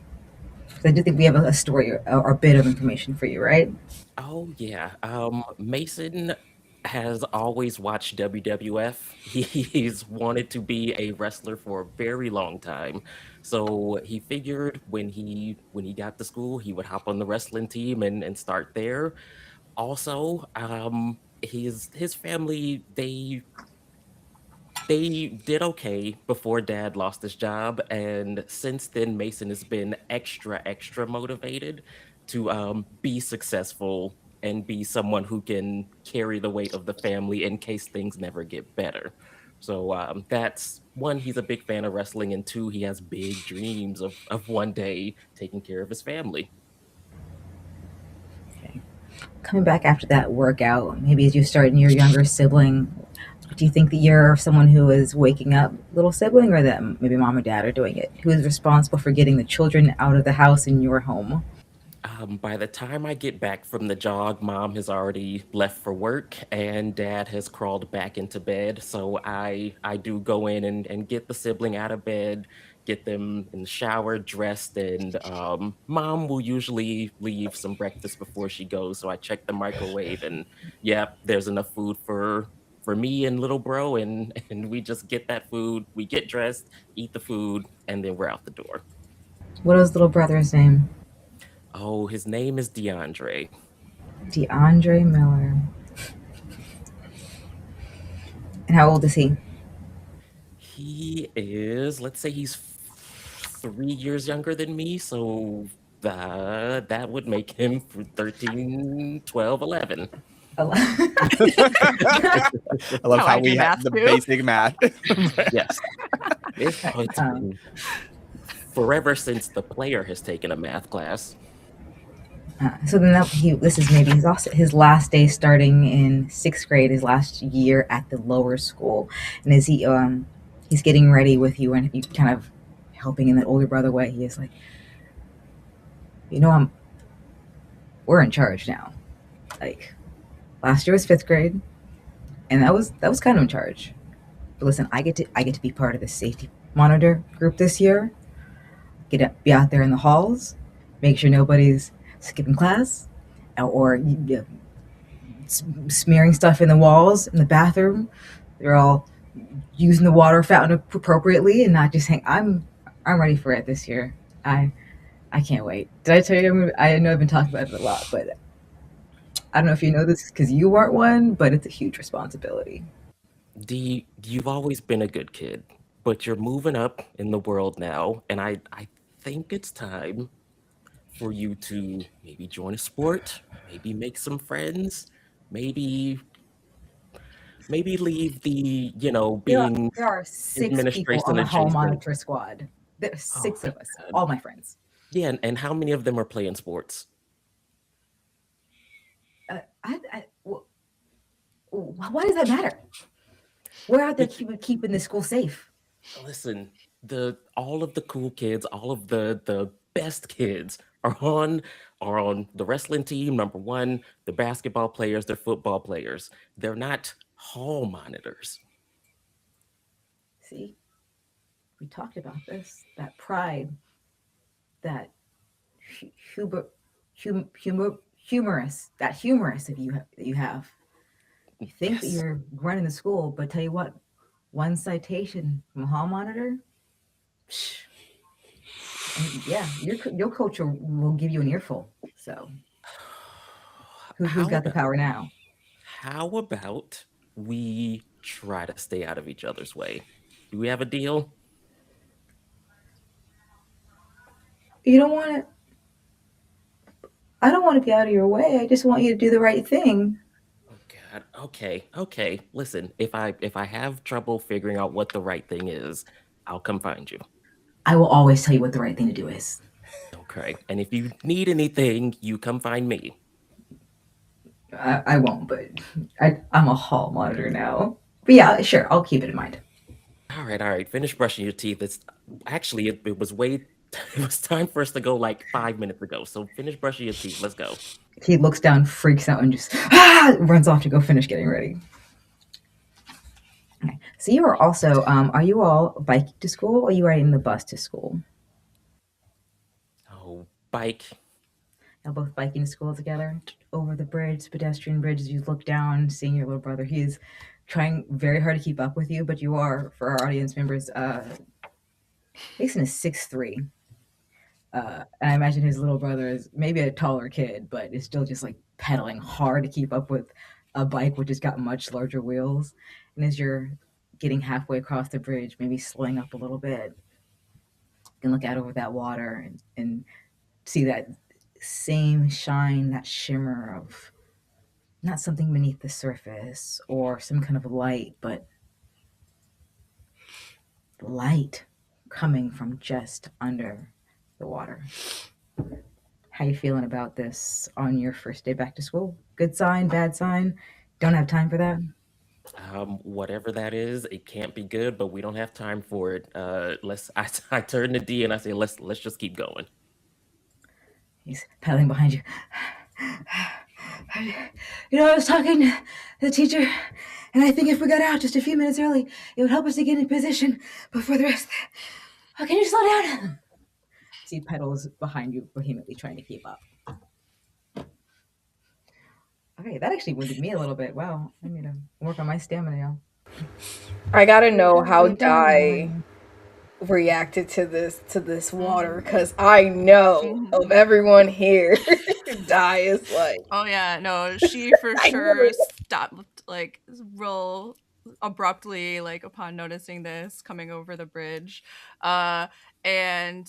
Because I do think we have a story or a bit of information for you, right? Oh yeah. Mason has always watched WWF. He's wanted to be a wrestler for a very long time. So he figured when he got to school, he would hop on the wrestling team and start there. Also, his family, they did okay before dad lost his job, and since then Mason has been extra motivated to be successful and be someone who can carry the weight of the family in case things never get better. So that's one, he's a big fan of wrestling, and two, he has big dreams of one day taking care of his family. Okay. Coming back after that workout, maybe as you start in your younger sibling, do you think that you're someone who is waking up little sibling, or that maybe mom or dad are doing it? Who is responsible for getting the children out of the house in your home? By the time I get back from the jog, mom has already left for work and dad has crawled back into bed. So I do go in and get the sibling out of bed, get them in the shower, dressed, and mom will usually leave some breakfast before she goes. So I check the microwave, and yep, there's enough food for me and little bro, and we just get that food, we get dressed, eat the food, and then we're out the door. What is little brother's name? Oh, his name is DeAndre. DeAndre Miller. And how old is he? He is, let's say he's 3 years younger than me, so that would make him 13, 12, 11. I love How how I do we have math the too. basic math. Yes. It's been forever since the player has taken a math class. So then this is maybe his last day starting in sixth grade, his last year at the lower school, and as he's getting ready with you and you kind of helping in that older brother way. He is like, we're in charge now. Like last year was fifth grade, and that was kind of in charge. But listen, I get to be part of the safety monitor group this year. Be out there in the halls, make sure nobody's skipping class or smearing stuff in the walls in the bathroom. They're all using the water fountain appropriately and not just hang. I'm ready for it this year. I can't wait. Did I tell you? I know I've been talking about it a lot, but I don't know if you know this because you aren't one, but it's a huge responsibility. You've always been a good kid, but you're moving up in the world now, and I think it's time for you to maybe join a sport, maybe make some friends, maybe leave the, being There are 6 people on administration the hall adjacent. monitor squad. There's Oh 6 my of us, God. all my friends. Yeah, and how many of them are playing sports? Why does that matter? We're out there keeping the school safe. Listen, all of the cool kids, all of the best kids are on the wrestling team, number one. The basketball players, they're football players. They're not hall monitors. See, we talked about this. That pride, that humorous, that humorous that you have. You think that Yes. you're running the school, but tell you what, one citation from a hall monitor, and yeah, your coach will give you an earful. So who's How got the about power now? how about we try to stay out of each other's way? Do we have a deal? You don't want to. I don't want to be out of your way. I just want you to do the right thing. Oh God. Okay. Okay. Listen, if I have trouble figuring out what the right thing is, I'll come find you. I will always tell you what the right thing to do is. Okay. And if you need anything, you come find me. I won't, but I'm a hall monitor now. But yeah, sure, I'll keep it in mind. All right, all right. Finish brushing your teeth. It's actually it was way it was time for us to go like 5 minutes ago. So finish brushing your teeth. Let's go. He looks down, freaks out, and just runs off to go finish getting ready. Okay. So you are also, are you all biking to school or are you riding the bus to school? Oh, bike. Y'all both biking to school together over the bridge, pedestrian bridge. As you look down, seeing your little brother, he is trying very hard to keep up with you, but you are, for our audience members, Mason is 6'3". And I imagine his little brother is maybe a taller kid, but is still just like pedaling hard to keep up with a bike which has got much larger wheels. And as you're getting halfway across the bridge, maybe slowing up a little bit, you can look out over that water and see that same shine, that shimmer of not something beneath the surface or some kind of light, but light coming from just under the water. How you feeling about this on your first day back to school? Good sign, bad sign? Don't have time for that? Whatever that is, it can't be good, but we don't have time for it. Let's. I turn to D and I say, let's just keep going. He's paddling behind you. I was talking to the teacher, and I think if we got out just a few minutes early, it would help us to get in position before the rest. Oh, can you slow down? See pedals behind you, vehemently trying to keep up. Okay, that actually wounded me a little bit. Wow, I need to work on my stamina now. I gotta know how We've done Dai reacted to this water, because I know of everyone here, Dai is like, Oh yeah, no, she for I sure know. stopped like real abruptly, like upon noticing this coming over the bridge. And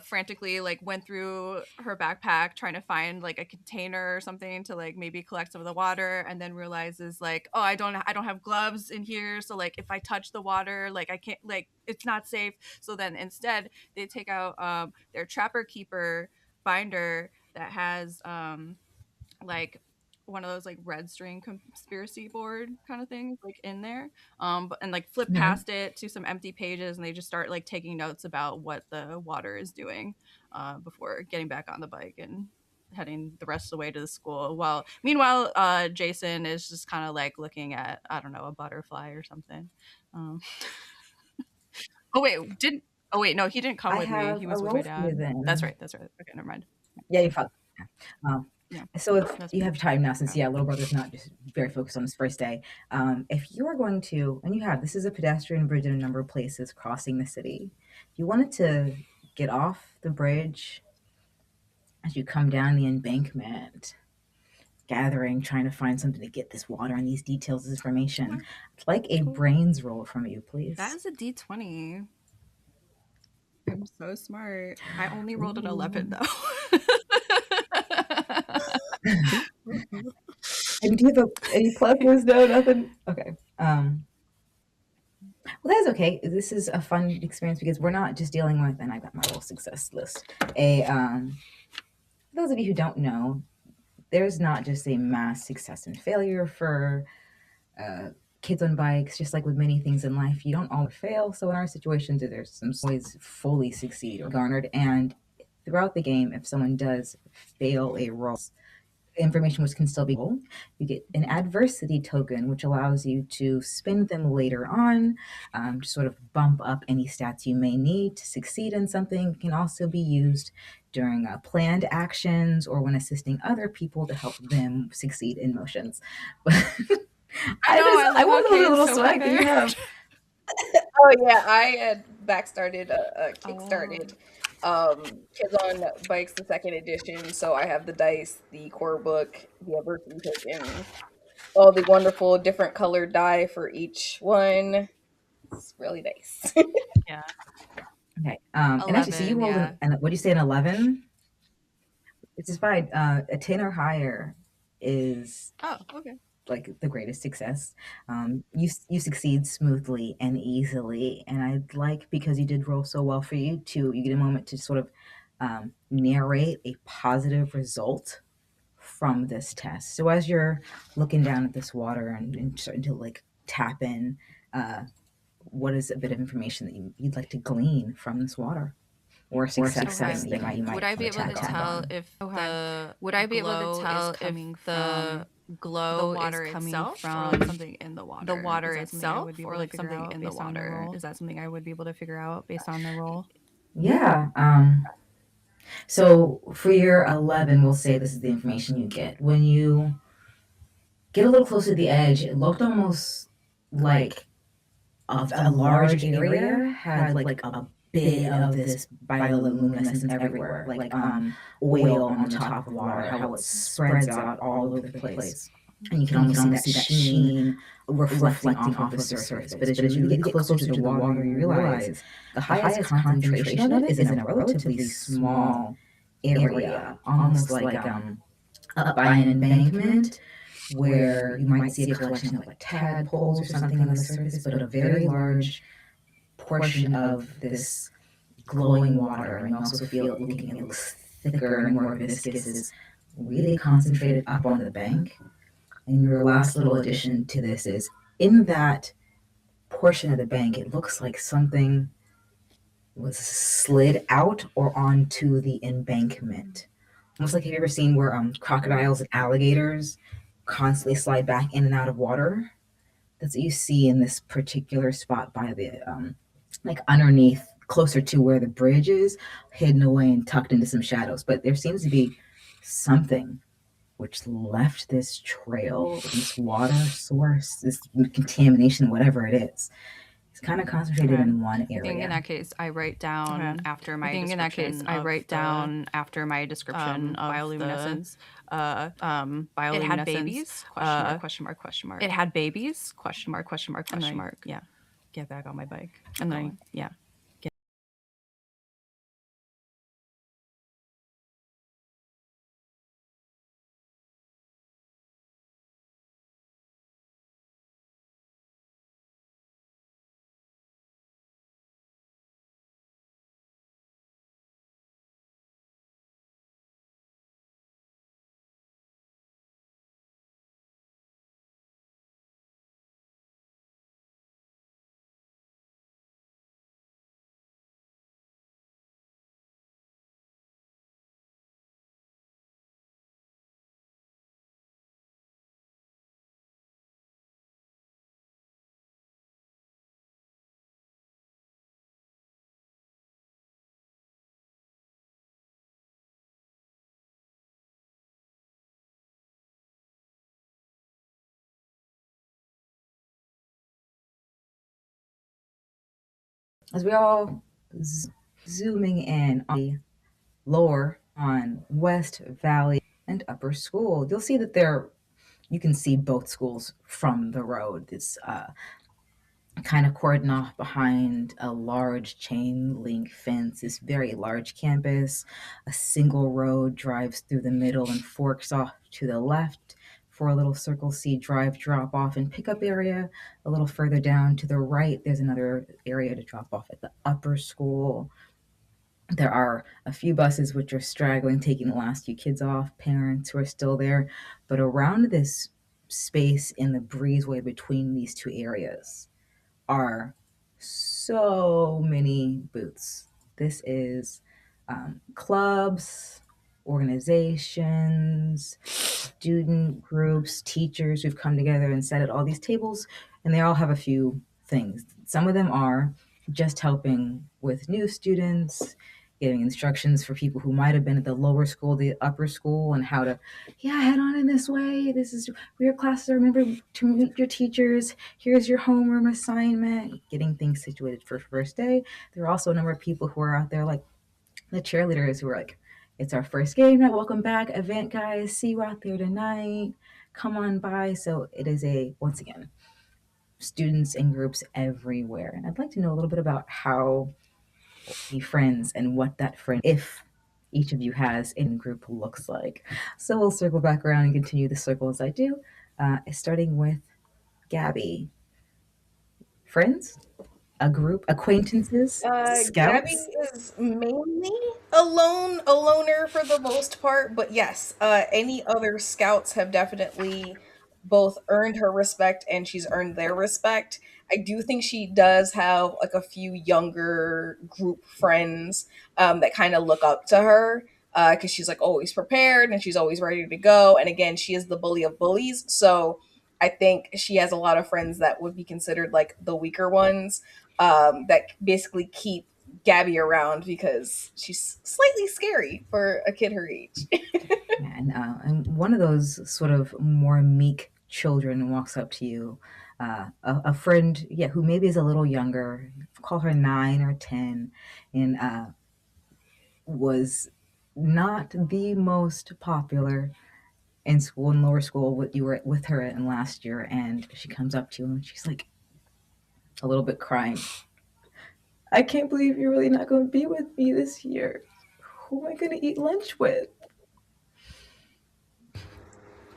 frantically like went through her backpack trying to find like a container or something to like maybe collect some of the water, and then realizes like, oh, I don't have gloves in here, so like if I touch the water, like I can't, like it's not safe. So then instead they take out their trapper keeper binder that has like one of those like red string conspiracy board kind of things like in there, but and like flip past it to some empty pages, and they just start like taking notes about what the water is doing before getting back on the bike and heading the rest of the way to the school. While meanwhile Jason is just kind of like looking at, I don't know, a butterfly or something. um oh wait didn't oh wait no, he didn't come I with me, have he a was with my role for you dad. then. That's right, okay, never mind. Yeah, you found. Um, Yeah, so if that's you me. have time now, since Okay. yeah, little brother's not just very focused on his first day. If you are going to, and you have, this is a pedestrian bridge in a number of places crossing the city. If you wanted to get off the bridge as you come down the embankment, gathering, trying to find something to get this water and these details, this information. I'd like a Cool. brains roll from you, please. That is a D20. I'm so smart. I only rolled an 11 though. And do you have any pluses? No, nothing. Okay. Well, that's okay. This is a fun experience because we're not just dealing with, and I've got my little success list. For those of you who don't know, there's not just a mass success and failure for kids on bikes. Just like with many things in life, you don't always fail. So in our situations, there's some always fully succeed or garnered. And throughout the game, if someone does fail a roll, information which can still be rolled, you get an adversity token, which allows you to spend them later on to sort of bump up any stats you may need to succeed in something. It can also be used during planned actions or when assisting other people to help them succeed in motions. I know. I want love a little so swag that you have. Oh yeah, I had kickstarted Kids on Bikes the second edition. So I have the dice, the core book, the adversity tokens, all the wonderful different colored die for each one. It's really nice. Yeah. Okay. And actually, so you 11, rolled yeah. what do you say, an 11? It's just fine. A 10 or higher is Oh, okay. like the greatest success. You succeed smoothly and easily, and I'd like, because you did roll so well for you get a moment to sort of narrate a positive result from this test. So as you're looking down at this water and starting to like tap in, what is a bit of information that you'd like to glean from this water? Or success that you might would I be able to tell if the would I be able to tell if the glow the water is coming itself from like something in the water? The water itself, or like something in the water? Is that something I would be able to figure out based on the roll? Yeah. So for your 11, we'll say this is the information you get. When you get a little closer to the edge, it looked almost like a large area had like a bit of this bioluminescence everywhere, like oil on top of water, how it spreads out all over the place. And you can almost see that sheen reflecting off of the surface. But as you really get closer to the water, you realize the highest concentration of it is in a relatively small area, almost like up by an embankment, where you might see a collection of like tadpoles or something on the surface, but a very large portion of this glowing water, and you also feel it looks thicker and more viscous, is really concentrated up on the bank. And your last little addition to this is, in that portion of the bank, it looks like something was slid out or onto the embankment. Almost like, have you ever seen where crocodiles and alligators constantly slide back in and out of water? That's what you see in this particular spot by the like underneath, closer to where the bridge is, hidden away and tucked into some shadows. But there seems to be something which left this trail, this water source, this contamination, whatever it is. It's kind of concentrated in one area. I think in that case, I write down after my description of bioluminescence. Bioluminescence. It had babies? Question mark. It had babies? Question mark. Yeah. Get back on my bike. And then, yeah. As we all zooming in on the lower on West Valley and Upper School, you'll see that you can see both schools from the road. It's kind of cordon off behind a large chain link fence, this very large campus. A single road drives through the middle and forks off to the left for a little Circle C drive drop off and pickup area. A little further down to the right, there's another area to drop off at the upper school. There are a few buses which are straggling, taking the last few kids off, parents who are still there. But around this space in the breezeway between these two areas are so many booths. This is clubs, organizations, student groups, teachers who've come together and sat at all these tables, and they all have a few things. Some of them are just helping with new students, giving instructions for people who might have been at the lower school, the upper school, and how to, yeah, head on in this way. This is where your classes are. Remember to meet your teachers. Here's your homeroom assignment. Getting things situated for first day. There are also a number of people who are out there, like the cheerleaders, who are like, it's our first game night. Welcome back, event guys. See you out there tonight. Come on by. So it is once again, students and groups everywhere. And I'd like to know a little bit about how be friends and what that friend, if each of you has in group, looks like. So we'll circle back around and continue the circle as I do, starting with Gabby. Friends, a group, acquaintances, Gabby scouts. is mainly a loner for the most part, but yes, any other scouts have definitely both earned her respect and she's earned their respect. I do think she does have like a few younger group friends that kind of look up to her because she's like always prepared and she's always ready to go. And again, she is the bully of bullies, so I think she has a lot of friends that would be considered like the weaker ones that basically keep Gabby around because she's slightly scary for a kid her age. And one of those sort of more meek children walks up to you, a friend, yeah, who maybe is a little younger, call her 9 or 10, and was not the most popular in school, in lower school, what you were with her in last year. And she comes up to you and she's like a little bit crying, I can't believe you're really not going to be with me this year. Who am I going to eat lunch with?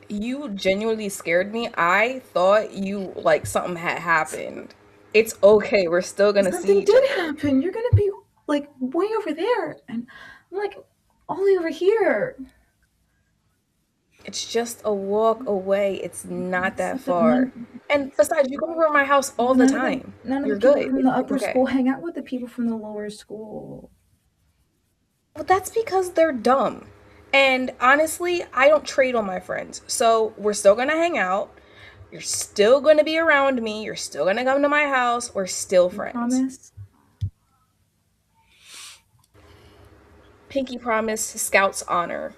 You genuinely scared me. I thought you like something had happened. It's okay. We're still gonna see Something each did other. happen. You're going to be like way over there. And I'm like, only over here. It's just a walk away. It's not that But far. And besides, you go over to my house all the time. none of the You're people good. from the It's upper okay. school hang out with the people from the lower school. Well, that's because they're dumb. And honestly, I don't trade on my friends. So we're still gonna hang out. You're still gonna be around me. You're still gonna come to my house. We're still You friends. promise? Pinky promise, Scout's honor.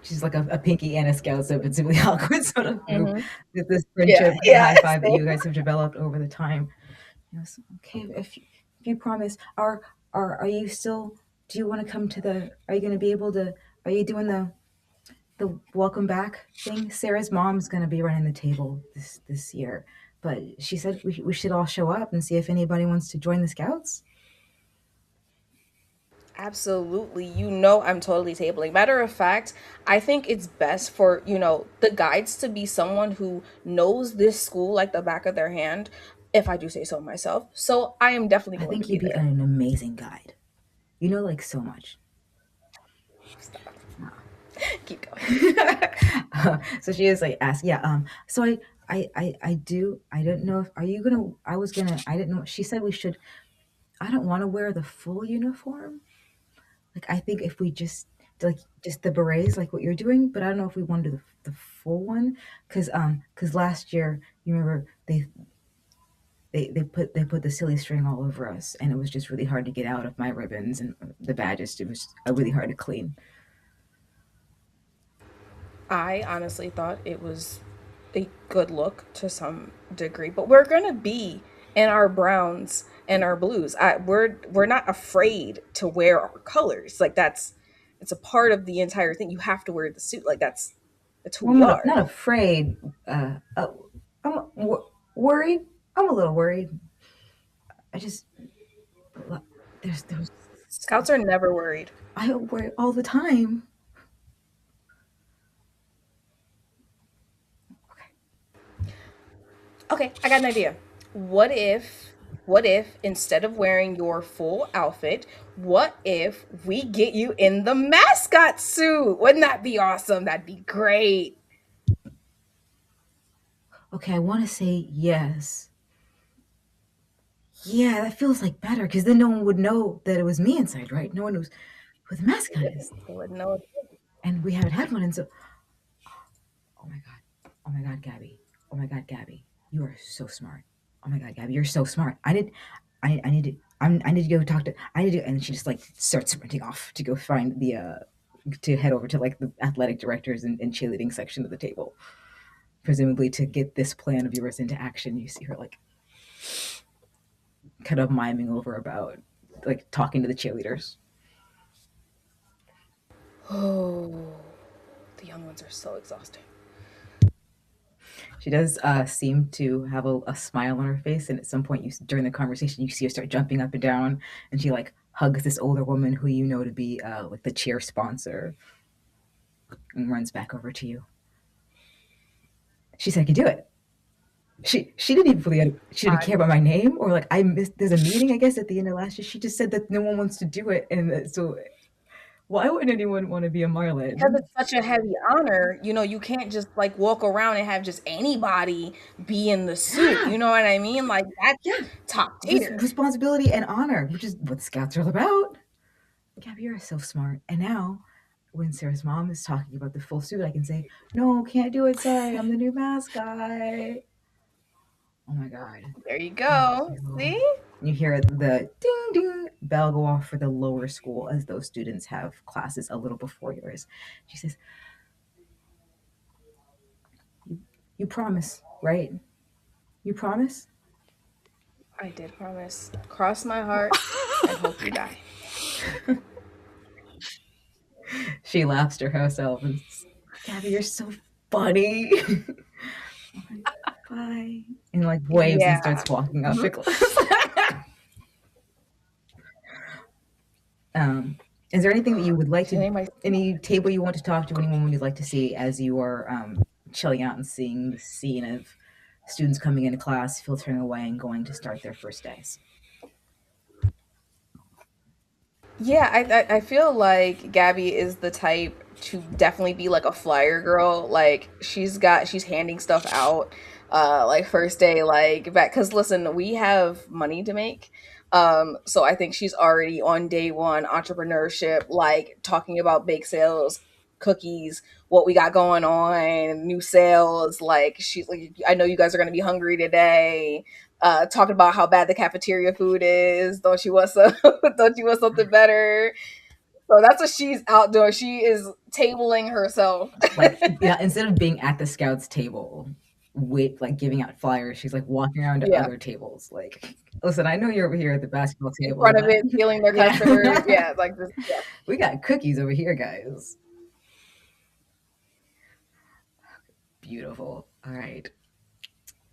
She's like a pinky and a scout, so it's a really awkward sort of group Mm-hmm. with this Yeah, friendship yeah. high five that you guys have developed over the time. Yes. Okay. If you promise, are you still? Do you want to come to the? Are you going to be able to? Are you doing the welcome back thing? Sarah's mom's going to be running the table this year, but she said we should all show up and see if anybody wants to join the scouts. Absolutely. You know I'm totally tabling. Matter of fact, I think it's best for, the guides to be someone who knows this school like the back of their hand, if I do say so myself. So I am definitely I going to think be you'd be there. an amazing guide. You know, like so much. Stop. Keep going. So she is like ask, yeah. So I do. I don't know if are you gonna. I was gonna. I didn't know. She said we should. I don't want to wear the full uniform. Like I think if we just the berets, like what you're doing, but I don't know if we want to do the full one because last year you remember they put the silly string all over us and it was just really hard to get out of my ribbons and the badges. It was really hard to clean. I honestly thought it was a good look to some degree, but we're going to be in our browns and our blues. We're not afraid to wear our colors. Like it's a part of the entire thing. You have to wear the suit. Like that's who Well, we I'm are. not afraid. I'm worried. I'm a little worried. I just there's Scouts are never worried. I worry all the time. Okay, I got an idea. What if instead of wearing your full outfit, what if we get you in the mascot suit? Wouldn't that be awesome? That'd be great. Okay, I want to say yes. Yeah, that feels like better because then no one would know that it was me inside, right? No one knows who the mascot is, They wouldn't know. and we haven't had one, and so. Oh my god, Gabby. Oh my god, Gabby. You are so smart. Oh my god, Gabby, you're so smart. I need to. I need to go talk to. I need to. And she just like starts sprinting off to go find the to head over to like the athletic directors and cheerleading section of the table, presumably to get this plan of yours into action. You see her like kind of miming over about like talking to the cheerleaders. Oh, the young ones are so exhausting. She does seem to have a smile on her face, and at some point, during the conversation, you see her start jumping up and down, and she like hugs this older woman who you know to be like the cheer sponsor, and runs back over to you. She said, "I could do it." She didn't even really she didn't care about my name or like I missed. There's a meeting I guess at the end of last year. She just said that no one wants to do it, and so why wouldn't anyone want to be a Marlin? Because it's such a heavy honor, you know, you can't just like walk around and have just anybody be in the suit. Yeah. You know what I mean? Like that's top tier. Responsibility and honor, which is what Scouts are all about. Gabby, you're so smart. And now, when Sarah's mom is talking about the full suit, I can say, "No, can't do it. Sorry, I'm the new mascot." Oh my god! There you go. See? You hear the ding ding bell go off for the lower school as those students have classes a little before yours. She says, "You promise, right? You promise?" I did promise. Cross my heart and hope you die. She laughs to herself and says, "Gabby, you're so funny." Bye. And like waves and starts walking off the class. Is there anything that you would like to, any table you want to talk to, anyone you'd like to see as you are chilling out and seeing the scene of students coming into class, filtering away, and going to start their first days? Yeah, I feel like Gabby is the type to definitely be like a flyer girl. Like she's handing stuff out like first day like back cuz listen, we have money to make. So I think she's already on day one entrepreneurship, like talking about bake sales, cookies, what we got going on, new sales, like she's like I know you guys are going to be hungry today. Talking about how bad the cafeteria food is. Don't you want some? Don't you want something better? So that's what she's out doing. She is tabling herself. Like, yeah, instead of being at the scouts table, like giving out flyers, she's like walking around to other tables. Like, listen, I know you're over here at the basketball table. In front of it, stealing their customers. Yeah, like this. Yeah. We got cookies over here, guys. Beautiful. All right.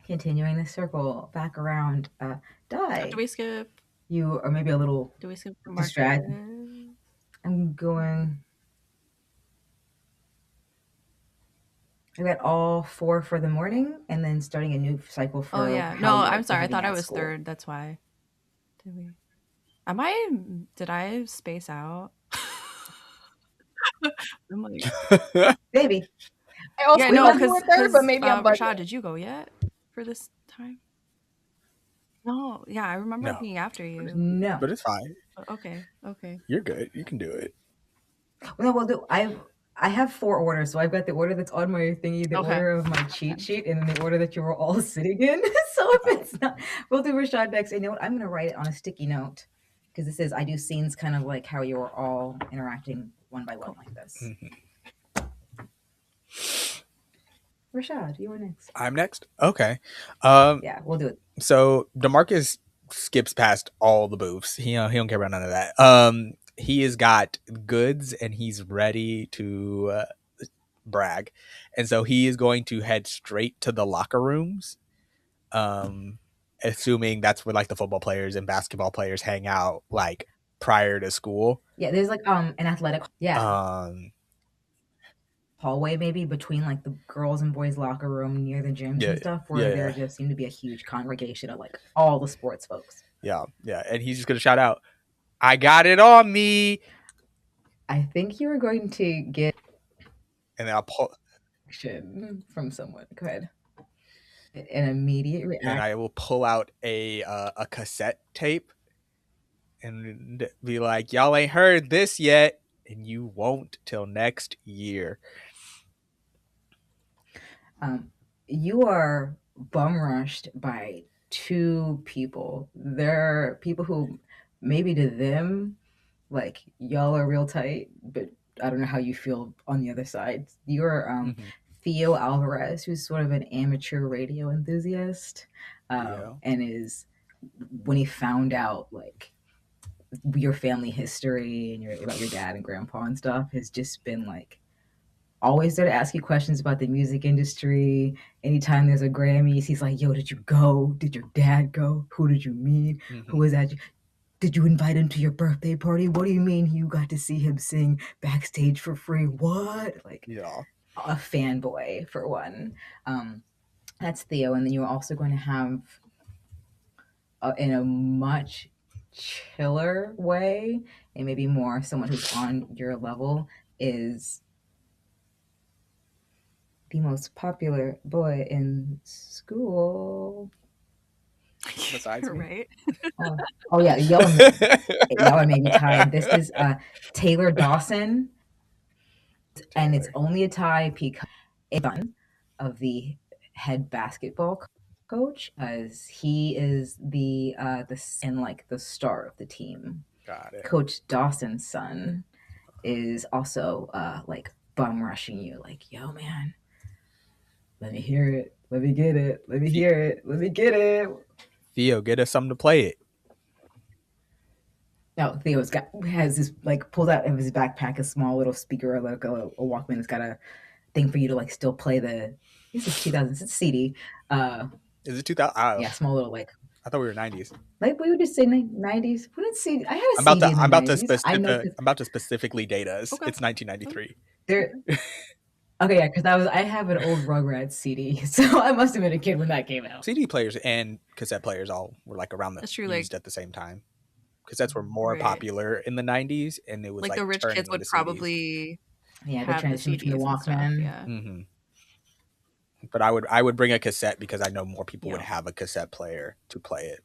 Continuing the circle back around. Die. Do we skip? You are maybe a little Do we skip distracted. I'm going. I got all 4 for the morning, and then starting a new cycle for. Oh yeah, no, I'm sorry. I thought I was third. That's why. Did we? Did I space out? I'm like, maybe. I also no, because but maybe I'm Rashaad, did you go yet for this time? No, yeah, I remember being after you. No, but it's fine. Okay. You're good. You can do it. Well, I have 4 orders, so I've got the order that's on my thingy, the order of my cheat sheet, and then the order that you were all sitting in. So if it's not, we'll do Rashaad next. And you know what? I'm going to write it on a sticky note because it says I do scenes kind of like how you are all interacting one by one like this. Rashaad, you are next. I'm next? Okay. Yeah, we'll do it. So DeMarcus skips past all the booths. He don't care about none of that. He has got goods and he's ready to brag. And so he is going to head straight to the locker rooms. assuming that's where like the football players and basketball players hang out like prior to school. Yeah, there's like an athletic hallway maybe between like the girls and boys locker room near the gyms and stuff where there just seemed to be a huge congregation of like all the sports folks. Yeah. And he's just gonna shout out, "I got it on me." I think you were going to get And then I'll pull from someone. Go ahead. An immediate reaction. And I will pull out a cassette tape and be like, "Y'all ain't heard this yet, and you won't till next year." You are bum rushed by two people. They're people who maybe to them, like y'all are real tight, but I don't know how you feel on the other side. You're Theo Alvarez, who's sort of an amateur radio enthusiast, and is when he found out like your family history and about your dad and grandpa and stuff, has just been like always there to ask you questions about the music industry. Anytime there's a Grammys, he's like, "Yo, did you go? Did your dad go? Who did you meet? Who was that? Did you invite him to your birthday party? What do you mean you got to see him sing backstage for free? What?" Like, a fanboy for one. That's Theo. And then you're also going to have, in a much chiller way, and maybe more someone who's on your level, is the most popular boy in school. Besides me. Right? Oh yeah, y'all are maybe tied. This is Taylor Dawson, and it's only a tie because it's son of the head basketball coach, as he is the star of the team. Got it. Coach Dawson's son is also like bum rushing you, like, "Yo, man, let me hear it. Let me get it. Let me hear it. Let me get it. Theo, get us something to play it." No, Theo's has this like pulled out of his backpack a small little speaker, like a Walkman that's got a thing for you to like still play the. This is 2000s. It's CD. Is it 2000? Yeah, small little like. I thought we were 90s. Like we would just say 90s. We didn't see. I had a I'm CD. I'm about to specifically date us. Okay. It's 1993. Okay, yeah, because I have an old Rugrats CD, so I must have been a kid when that came out. CD players and cassette players all were like around used at the same time. Cassettes were more popular in the 90s, and it was like the rich kids would probably the transition between the Walkman. Yeah. But I would bring a cassette because I know more people would have a cassette player to play it.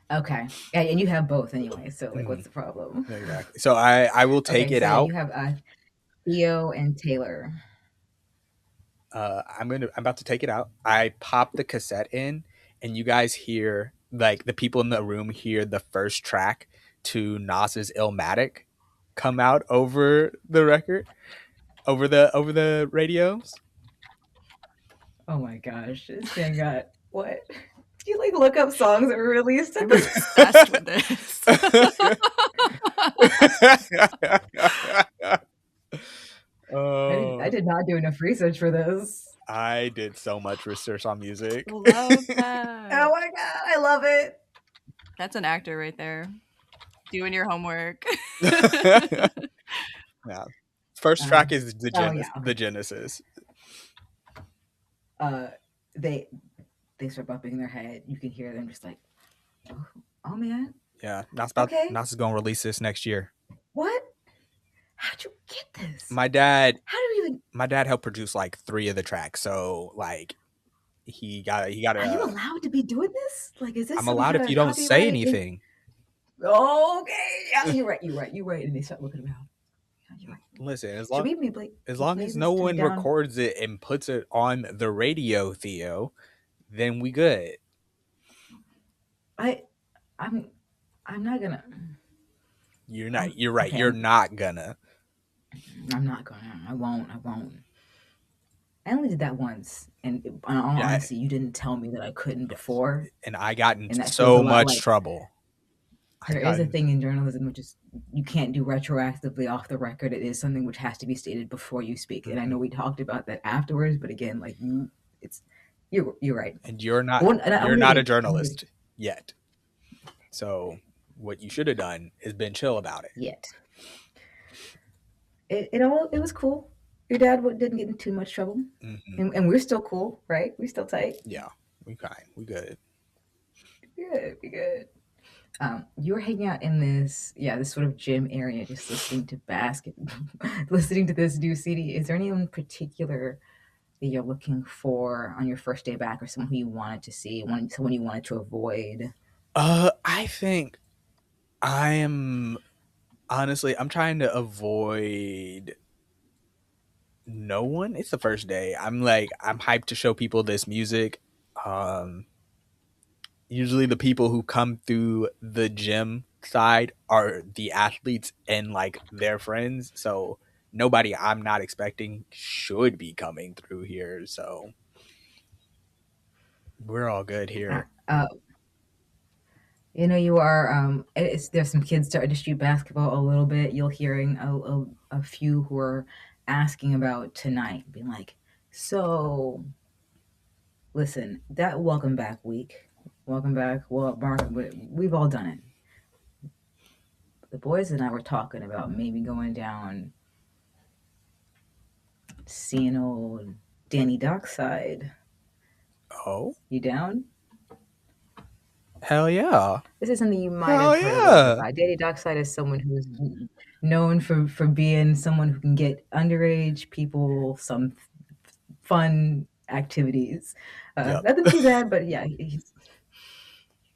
Okay, yeah, and you have both anyway. So like, what's the problem? Exactly. So I will take it out. You have Theo and Taylor. I'm about to take it out. I pop the cassette in, and you guys hear, like, the people in the room hear the first track to Nas's Illmatic come out over the record, over the radios. Oh my gosh, this man got what? Do you like look up songs that were released? I'm obsessed with this. I did not do enough research for this. I did so much research on music. Love that. Oh my god, I love it. That's an actor right there. Doing your homework. Yeah. First track is the Genesis. They start bumping their head. You can hear them just like, oh man. Yeah, Nas is gonna release this next year. What? How'd you get this? My dad. How do you even? My dad helped produce like 3 of the tracks, so like he got. Are you allowed to be doing this? Like, is this? I'm allowed if you don't say anything. Okay, yeah, you're right. And they start looking around. Right. Listen, as long as no one records it and puts it on the radio, Theo, then we good. I'm not gonna. You're not. You're right. Okay. You're not gonna. I'm not gonna. I won't. I only did that once, and in all honesty, you didn't tell me that I couldn't before, and I got in so much trouble. There is a thing in journalism which is you can't do retroactively off the record. It is something which has to be stated before you speak. And I know we talked about that afterwards, but again, like you're right. And you're not a journalist. yet. So what you should have done is been chill about it. Yet. It was cool. Your dad didn't get in too much trouble, and we're still cool, right? We're still tight. Yeah, we fine. We good. Good, we good. You were hanging out in this sort of gym area, just listening to listening to this new CD. Is there anyone in particular that you're looking for on your first day back, or someone who you wanted to see, someone you wanted to avoid? I think I am honestly. I'm trying to avoid no one. It's the first day. I'm hyped to show people this music. Usually the people who come through the gym side are the athletes and like their friends. So nobody I'm not expecting should be coming through here. So we're all good here. You are. There's some kids starting to shoot basketball a little bit. You're hearing a few who are asking about tonight, being like, "So, listen, that welcome back week, welcome back. Well, Mark, we've all done it. The boys and I were talking about maybe going down, seeing old Danny Dockside. Oh, You down? hell yeah! This is something you might Hell have heard yeah! of. Danny Dockside is someone who is known for being someone who can get underage people some fun activities. Yep. Nothing too bad, but yeah, he's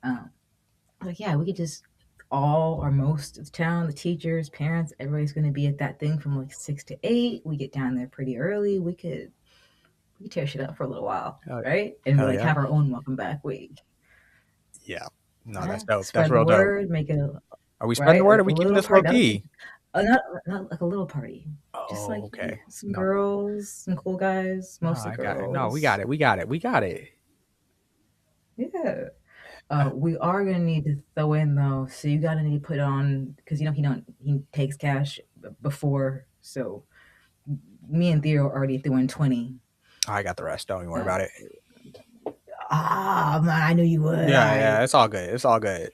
like, yeah, we could just all or most of the town, the teachers, parents, everybody's going to be at that thing from like 6 to 8. We get down there pretty early. We could tear shit up for a little while, right? And Hell have our own welcome back week. Yeah. No, that's dope. Spread That's the real word, dope. make it Are we spreading the word? Or are we keeping this low key? Not like a little party. Just like okay. Some girls, some cool guys, mostly girls. No, we got it. Yeah. We are gonna need to throw in though, so you gotta need to put on because he takes cash before. So me and Theo already threw in 20. I got the rest. Don't even worry about it. Man, I knew you would. Yeah, it's all good. It's all good.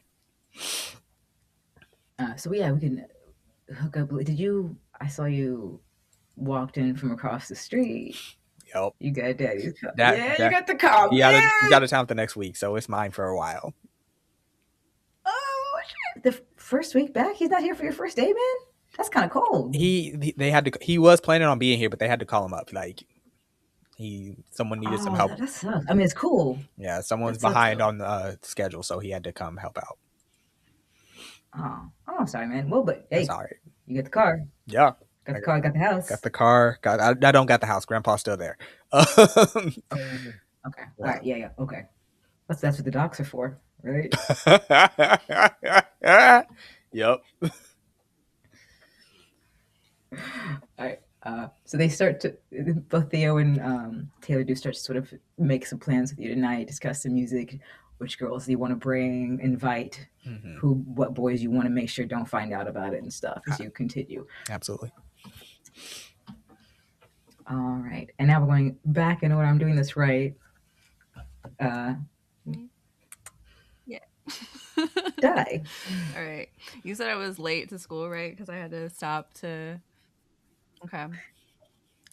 So yeah, we can hook up. I saw you walked in from across the street. Yep. You got daddy's car. You got the car. You got a town the next week, so it's mine for a while. Oh shit! The first week back, he's not here for your first day, man. That's kind of cold. He was planning on being here, but they had to call him up. Like someone needed some help. That sucks. I mean, it's cool. Yeah, someone's behind on the schedule, so he had to come help out. Oh, sorry, man. Well, but hey, that's all right. You got the car. Yeah. Got the car. Got the house. Got the car. I don't got the house. Grandpa's still there. Okay. All right. Yeah. Okay. That's what the docs are for, right? Yep. All right. So they start to both Theo and Taylor do start to sort of make some plans with you tonight, discuss the music, which girls you want to bring, invite, what boys you want to make sure don't find out about it and stuff as you continue. Absolutely. All right. And now we're going back in order. I'm doing this right. Yeah. Die. All right. You said I was late to school, right? Because I had to stop to. Okay.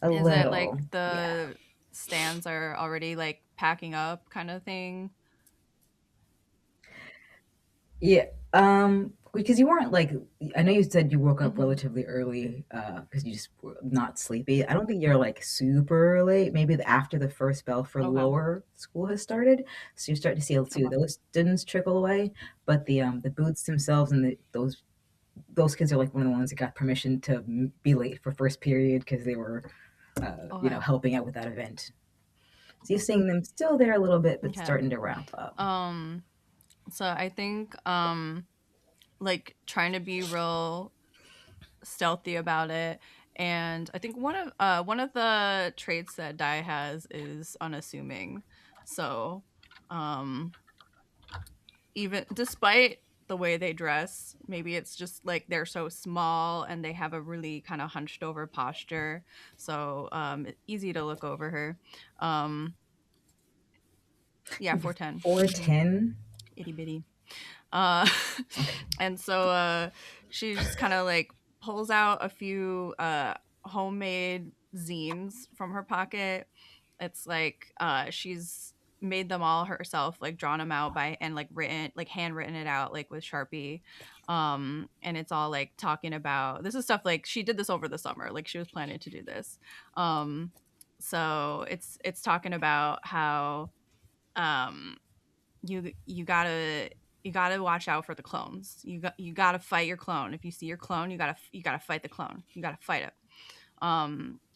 Is it like the stands are already like packing up kind of thing? Yeah. Because you weren't like, I know you said you woke up relatively early because you just were not sleepy. I don't think you're like super late. Maybe after the first bell for lower school has started, so you start to see those students trickle away. But the boots themselves and those kids are like one of the ones that got permission to be late for first period because they were, helping out with that event. So you're seeing them still there a little bit, but starting to ramp up. So I think like trying to be real stealthy about it, and I think one of the traits that Dai has is unassuming. So even despite the way they dress, maybe it's just like they're so small and they have a really kind of hunched over posture, so easy to look over her. Yeah, 4'10". 4'10". itty bitty. And so she just kind of like pulls out a few homemade zines from her pocket. It's like she's made them all herself, like drawn them out by and like written, like handwritten it out like with Sharpie. And it's all like talking about, this is stuff like she did this over the summer, like she was planning to do this. So it's talking about how you gotta watch out for the clones. You gotta fight your clone. If you see your clone, you gotta fight the clone. You gotta fight it.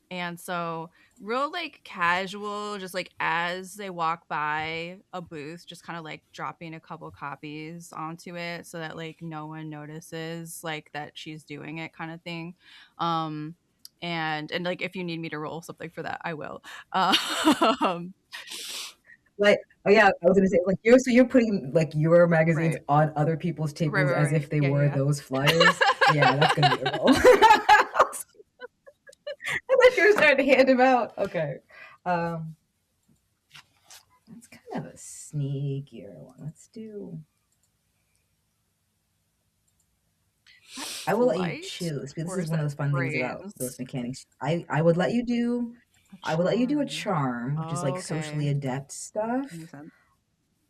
And so real like casual, just like as they walk by a booth, just kind of like dropping a couple copies onto it so that like no one notices like that she's doing it, kind of thing. And like if you need me to roll something for that, I will. Like, oh yeah, I was gonna say, like, you're putting like your magazines Right. on other people's tables as Right. if they Yeah, were yeah. those flyers. Yeah, that's gonna be a roll. I thought you were starting to hand them out. Okay. That's kind of a sneakier one. Let's do. I will let you choose because this is one of those fun things about those mechanics. I would let you do. I would let you do a charm, which is like socially adept stuff. Makes sense.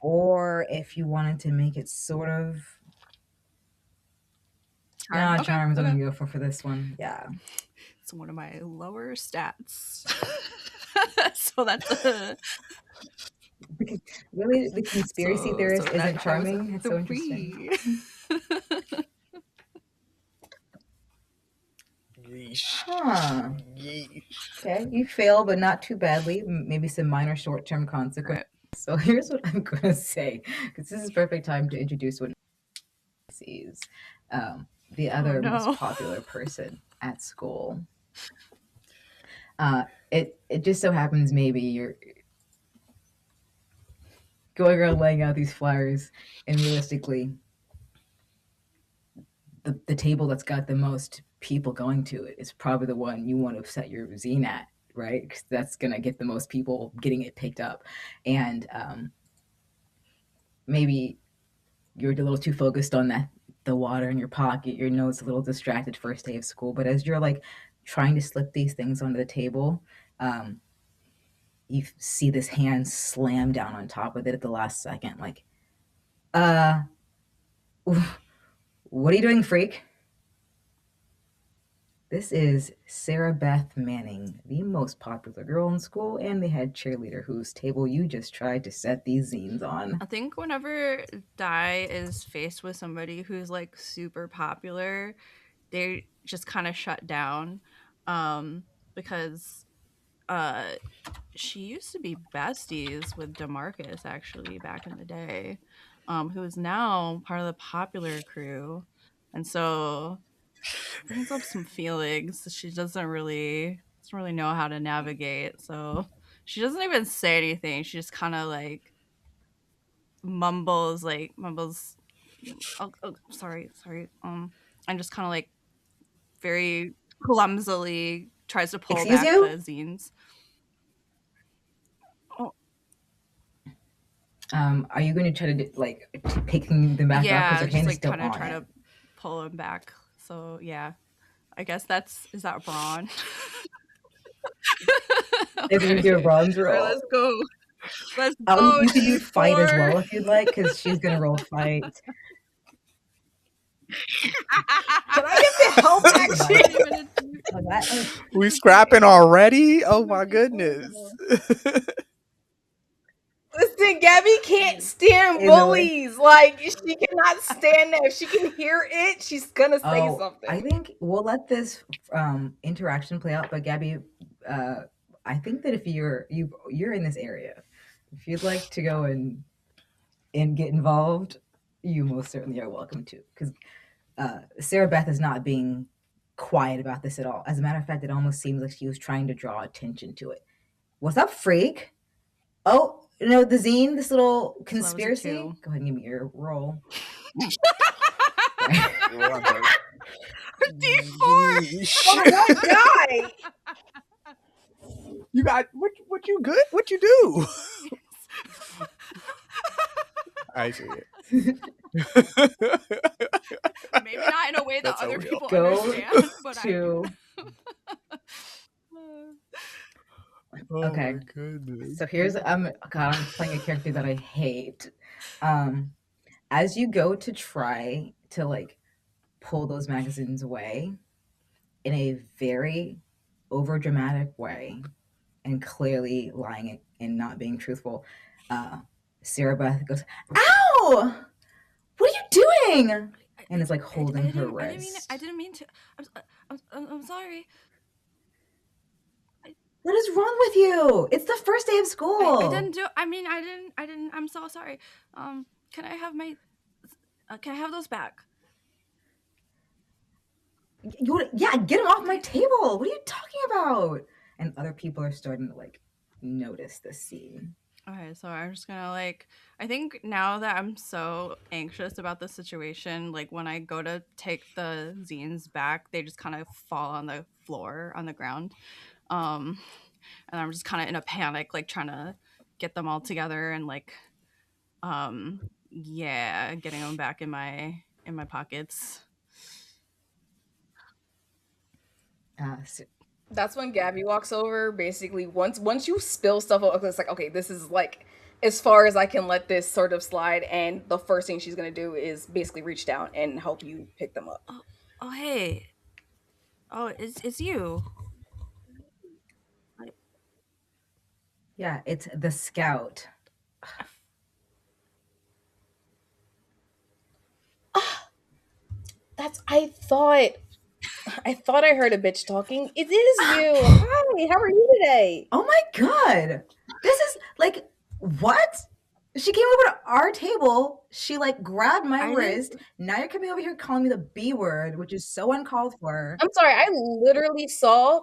Or if you wanted to make it sort of. Charm. No, charms. I'm gonna go for this one. Yeah. It's one of my lower stats. So that's really the conspiracy theorist isn't charming. It's so 3. interesting. Huh. Okay, you fail, but not too badly. Maybe some minor short-term consequences. Right. So here's what I'm gonna say, because this is perfect time to introduce what sees the other most popular person at school. It just so happens maybe you're going around laying out these flyers, and realistically, the table that's got the most people going to it is probably the one you want to set your zine at, right? Because that's gonna get the most people getting it picked up, and maybe you're a little too focused on the water in your pocket. Your nose a little distracted first day of school, but as you're like trying to slip these things onto the table, you see this hand slam down on top of it at the last second, like, what are you doing, freak? This is Sarah Beth Manning, the most popular girl in school and the head cheerleader whose table you just tried to set these zines on. I think whenever Dai is faced with somebody who's like super popular, they just kind of shut down, because she used to be besties with DeMarcus actually back in the day, who is now part of the popular crew, and so brings up some feelings she doesn't really know how to navigate. So she doesn't even say anything. She just kind of like mumbles. Oh, sorry. And just kind of like very clumsily tries to pull back the zines. Oh. Are you going to try to like picking them back up? Yeah, because her hand is like still kind of on try it. to pull them back. So yeah, I guess is that Braun? If you do a bronze roll, let's go. Let's go. You can do fight as well if you'd like, because she's gonna roll fight. Can I get the help action? We scrapping already? Oh my goodness. Listen, Gabby can't stand bullies. Like, she cannot stand that. If she can hear it, she's gonna say something. I think we'll let this interaction play out, but Gabby, I think that if you're in this area, if you'd like to go and get involved, you most certainly are welcome to. Because Sarah Beth is not being quiet about this at all. As a matter of fact, it almost seems like she was trying to draw attention to it. What's up, freak? Oh, the zine, this little conspiracy. Go ahead and give me your roll. D4. Oh my god! You got what you good? What you do? I see it. Maybe not in a way that That's other Ariel. people Go understand, but I to. Oh Okay. my goodness. So here's God, I'm playing a character that I hate. As you go to try to like pull those magazines away in a very overdramatic way and clearly lying and not being truthful, Sarah Beth goes, "Ow! What are you doing?" And is like holding her wrist. I didn't mean to. I'm sorry. What is wrong with you? It's the first day of school. I didn't do. I mean, I didn't. I'm so sorry. Can I have my? Can I have those back? Yeah, get them off my table. What are you talking about? And other people are starting to like notice this scene. Okay, so I'm just gonna like. I think now that I'm so anxious about the situation, like when I go to take the zines back, they just kind of fall on the floor on the ground, and I'm just kind of in a panic, like trying to get them all together and like, yeah, getting them back in my pockets. So, That's when Gabby walks over. Basically, once you spill stuff, it's like, okay, this is like as far as I can let this sort of slide. And the first thing she's gonna do is basically reach down and help you pick them up. Oh hey, oh it's you. yeah, it's the scout. That's I thought I heard a bitch talking. It is you. Hi, how are you today? Oh my god, this is like what? She came over to our table. She like grabbed my wrist. Now you're coming over here calling me the B word, which is so uncalled for. I'm sorry. I literally saw,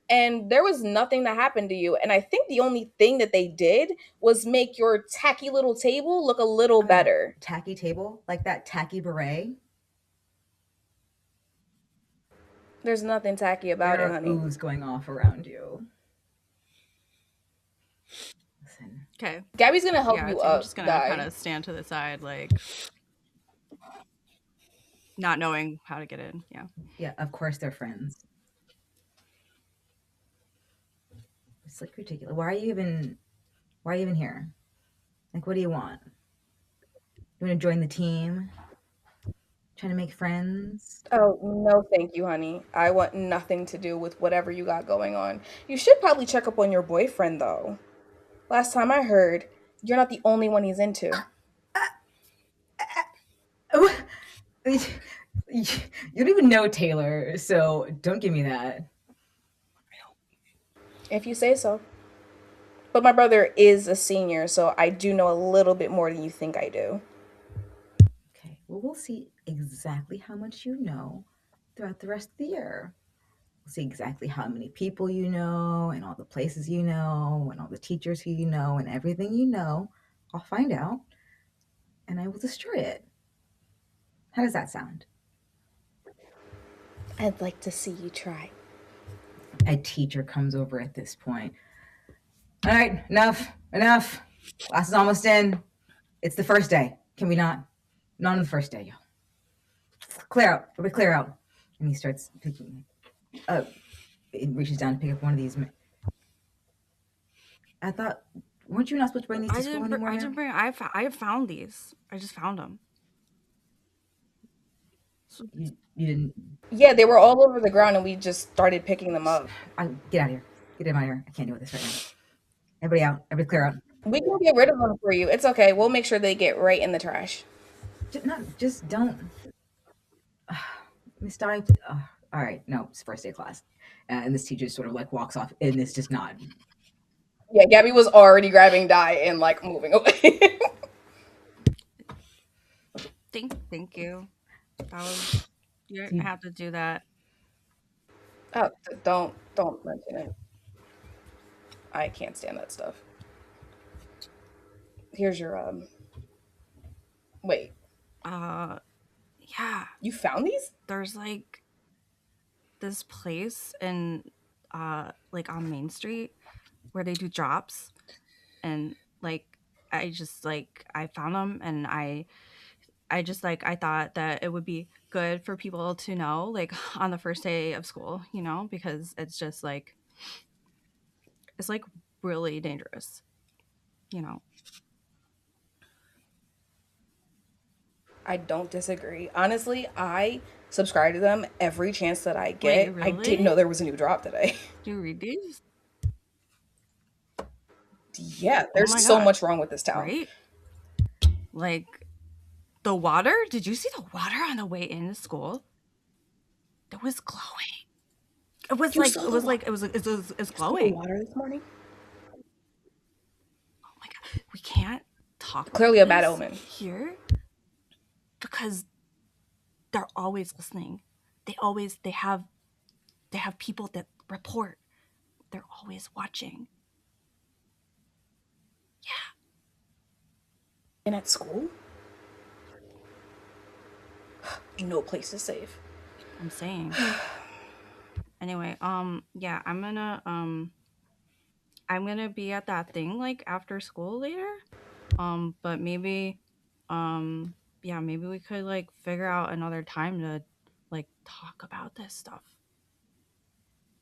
and there was nothing that happened to you. And I think the only thing that they did was make your tacky little table look a little better. Tacky table, like that tacky beret. There's nothing tacky about There it, are honey. oohs going off around you. Listen, Okay. Gabby's gonna help you I'm up. just gonna kind of stand to the side, like not knowing how to get in. Yeah. yeah, of course they're friends. It's like ridiculous. Why are you even here? Like, what do you want? You want to join the team? Trying to make friends? Oh, no, thank you, honey. I want nothing to do with whatever you got going on. You should probably check up on your boyfriend, though. Last time I heard, you're not the only one he's into. Oh, you don't even know Taylor, so don't give me that. If you say so. But my brother is a senior, so I do know a little bit more than you think I do. Okay, well, we'll see exactly how much you know throughout the rest of the year. We'll see exactly how many people you know, and all the places you know, and all the teachers who you know, and everything you know. I'll find out, and I will destroy it. How does that sound? I'd like to see you try. A teacher comes over at this point. All right, enough. Class is almost in. It's the first day. Can we not? Not on the first day, yo. Clear out. Everybody clear out. And he starts picking. It reaches down to pick up one of these. I thought, weren't you not supposed to bring these to school anymore? I didn't bring. I found these. I just found them. You didn't. Yeah, they were all over the ground, and we just started picking them up. Get out of here. Get out of here. I can't deal with this right now. Everybody out. Everybody clear out. We can get rid of them for you. It's okay. We'll make sure they get right in the trash. Just don't. Miss Di. All right. No, it's first day of class. And this teacher sort of like walks off, and it's just not. Yeah, Gabby was already grabbing Di and like moving away. Thank you. You didn't have to do that. Oh, don't mention it. I can't stand that stuff. Here's your Wait, Yeah. you found these? There's like this place in like on Main Street where they do drops, and like I just like I found them and I I just like I thought that it would be good for people to know, like on the first day of school, you know, because it's just like it's like really dangerous, you know. I don't disagree. Honestly, I subscribe to them every chance that I Wait, get. I didn't really? know there was a new drop today. Do you read these? Yeah, Oh there's my so god. much wrong with this town. Right? Like the water? Did you see the water on the way into school? It was glowing. It was You like saw it the was water. like it's You saw the glowing. water this morning. Oh my god. We can't talk Clearly about a bad this omen. here because they're always listening. They have people that report. They're always watching. Yeah, And at school, no place is safe. I'm saying. Anyway, yeah, I'm gonna be at that thing like after school later. But maybe um yeah, maybe we could like figure out another time to like talk about this stuff,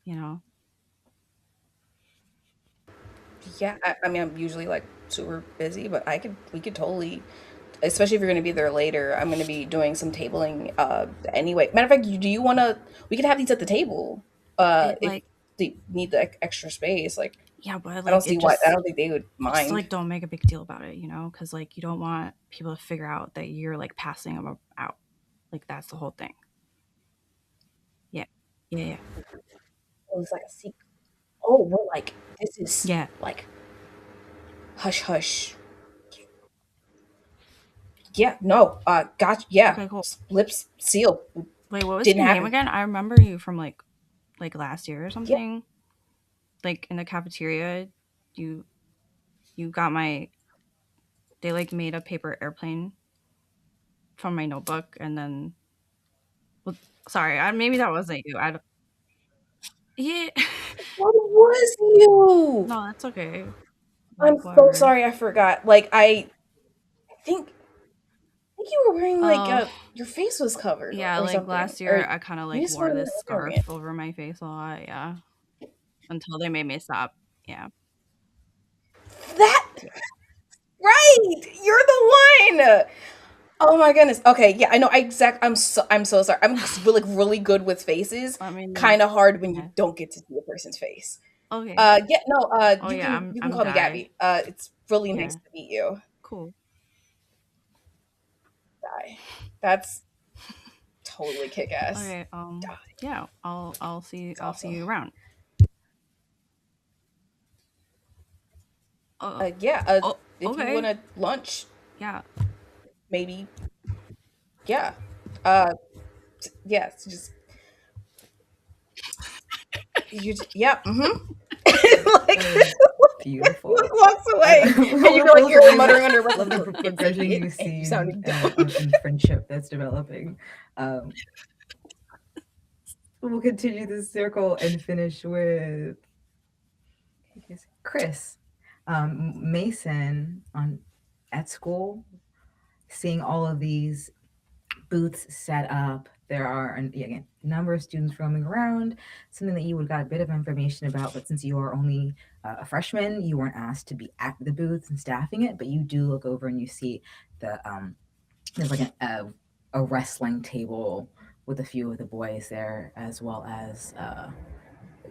you know? Yeah, I mean, I'm usually like super busy, but we could totally, especially if you're going to be there later. I'm going to be doing some tabling anyway. Matter of fact, do you want to, we could have these at the table It if like they need the extra space. Like, yeah, but I don't like see why, I don't think they would it just mind. like don't make a big deal about it, you know? Cuz like you don't want people to figure out that you're like passing them out. Like that's the whole thing. Yeah. Yeah, yeah. Oh, it's like a secret. Oh, we're like, this is Yeah. like hush hush. Yeah, no, gotcha. Yeah, Okay, cool. lips sealed. Wait, what was Didn't your name happen. again? I remember you from like last year or Yeah, something. Like in the cafeteria, you you got my they like made a paper airplane from my notebook and then well, sorry, maybe that wasn't you. I don't, yeah. what was you? No, that's okay. I'm Like so whatever. sorry, I forgot. Like, I think you were wearing like Oh, a your face was covered yeah, or like something, last or year I kind of you like just wore weren't this wearing it. scarf over my face a lot, yeah, until they made me stop. Yeah. That right, you're the one. Oh my goodness. Okay, yeah, I know. I'm so sorry. I'm like really good with faces. I mean, Kind of hard when you yeah. don't get to see a person's face. Okay. Yeah, no. Oh You yeah, can you can I'm call me Di. Gabby. It's really nice Yeah. to meet you. Cool. Die. That's totally kick ass. Okay. Die. Yeah. It's I'll see awesome. you around. Yeah. Oh. If you want Okay. to lunch, Yeah. maybe. Yeah. Uh, yeah. It's just yeah. Mm-hmm. Like, That was he beautiful. like walks I away, and you feel like love you're the muttering under breath. love the It's a progression hit, you've and you seen sounding dumb. and friendship that's developing. Um, we'll continue this circle and finish with Chris. Mason on at school, seeing all of these booths set up. There are again a number of students roaming around. Something that you would got a bit of information about, but since you are only a freshman, you weren't asked to be at the booths and staffing it. But you do look over and you see the there's like a wrestling table with a few of the boys there, as well as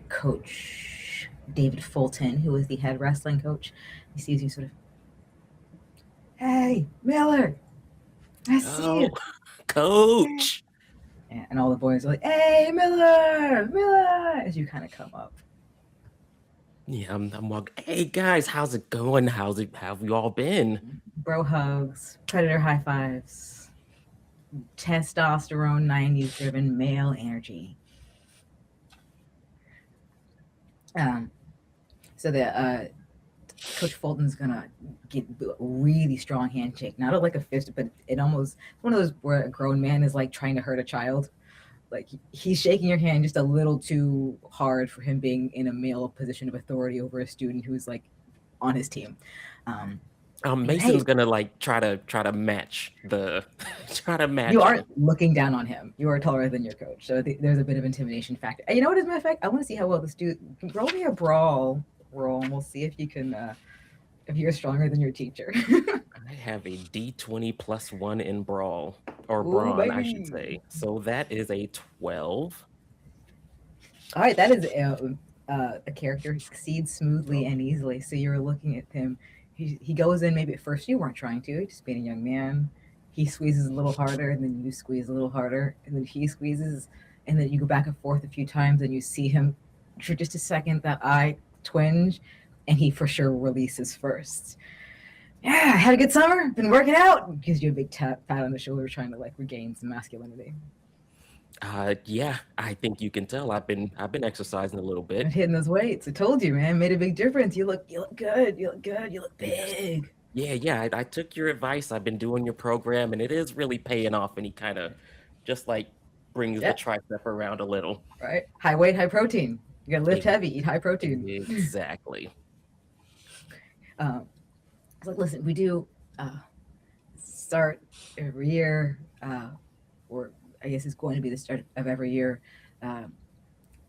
Coach David Fulton, who is the head wrestling coach. He sees you sort of, hey, Miller, I see Oh, you. coach. And all the boys are like, hey, Miller, Miller, as you kind of come up. Yeah, I'm walking. Hey guys, how's it going? How's it? How have you all been? Bro hugs, predator high fives, testosterone 90s driven male energy. So the Coach Fulton's gonna get a really strong handshake, not like a fist, but it almost one of those where a grown man is like trying to hurt a child. Like he's shaking your hand just a little too hard for him being in a male position of authority over a student who's like on his team. Mason's gonna like try to match the try to match You him. aren't looking down on him. You are taller than your coach, so there's a bit of intimidation factor. And you know what? As a matter of fact, I want to see how well this dude. Roll me a brawl roll, and we'll see if you can. If you're stronger than your teacher. I have a D20 plus 1 in brawl or Ooh, brawn, I should baby. say. So that is a 12. All right, that is a character succeeds smoothly and easily. So you're looking at him. He goes in. Maybe at first you weren't trying to, just being a young man. He squeezes a little harder, and then you squeeze a little harder, and then he squeezes, and then you go back and forth a few times, and you see him for just a second that eye twinge, and he for sure releases first. Yeah, had a good summer. Been working out. Gives you a big pat on the shoulder, trying to like regain some masculinity. Yeah, I think you can tell. I've been exercising a little bit. Been hitting those weights. I told you, man. Made a big difference. You look good. You look good. You look big. Yeah. I took your advice. I've been doing your program, and it is really paying off. And he kind of just like brings the tricep around a little. Right. High weight, high protein. You gotta lift heavy, eat high protein. Exactly. So listen, we do start every year, or I guess it's going to be the start of every year.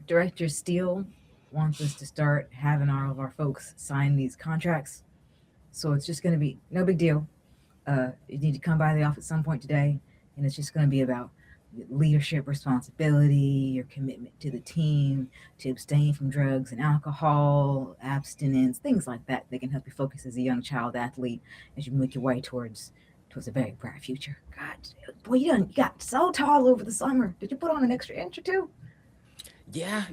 Director Steele wants us to start having all of our folks sign these contracts. So it's just going to be no big deal. You need to come by the office at some point today, and it's just going to be about leadership responsibility, your commitment to the team, to abstain from drugs and alcohol, abstinence, things like that. They can help you focus as a young child athlete as you make your way towards a very bright future. God, boy, you got so tall over the summer. Did you put on an extra inch or two? Yeah.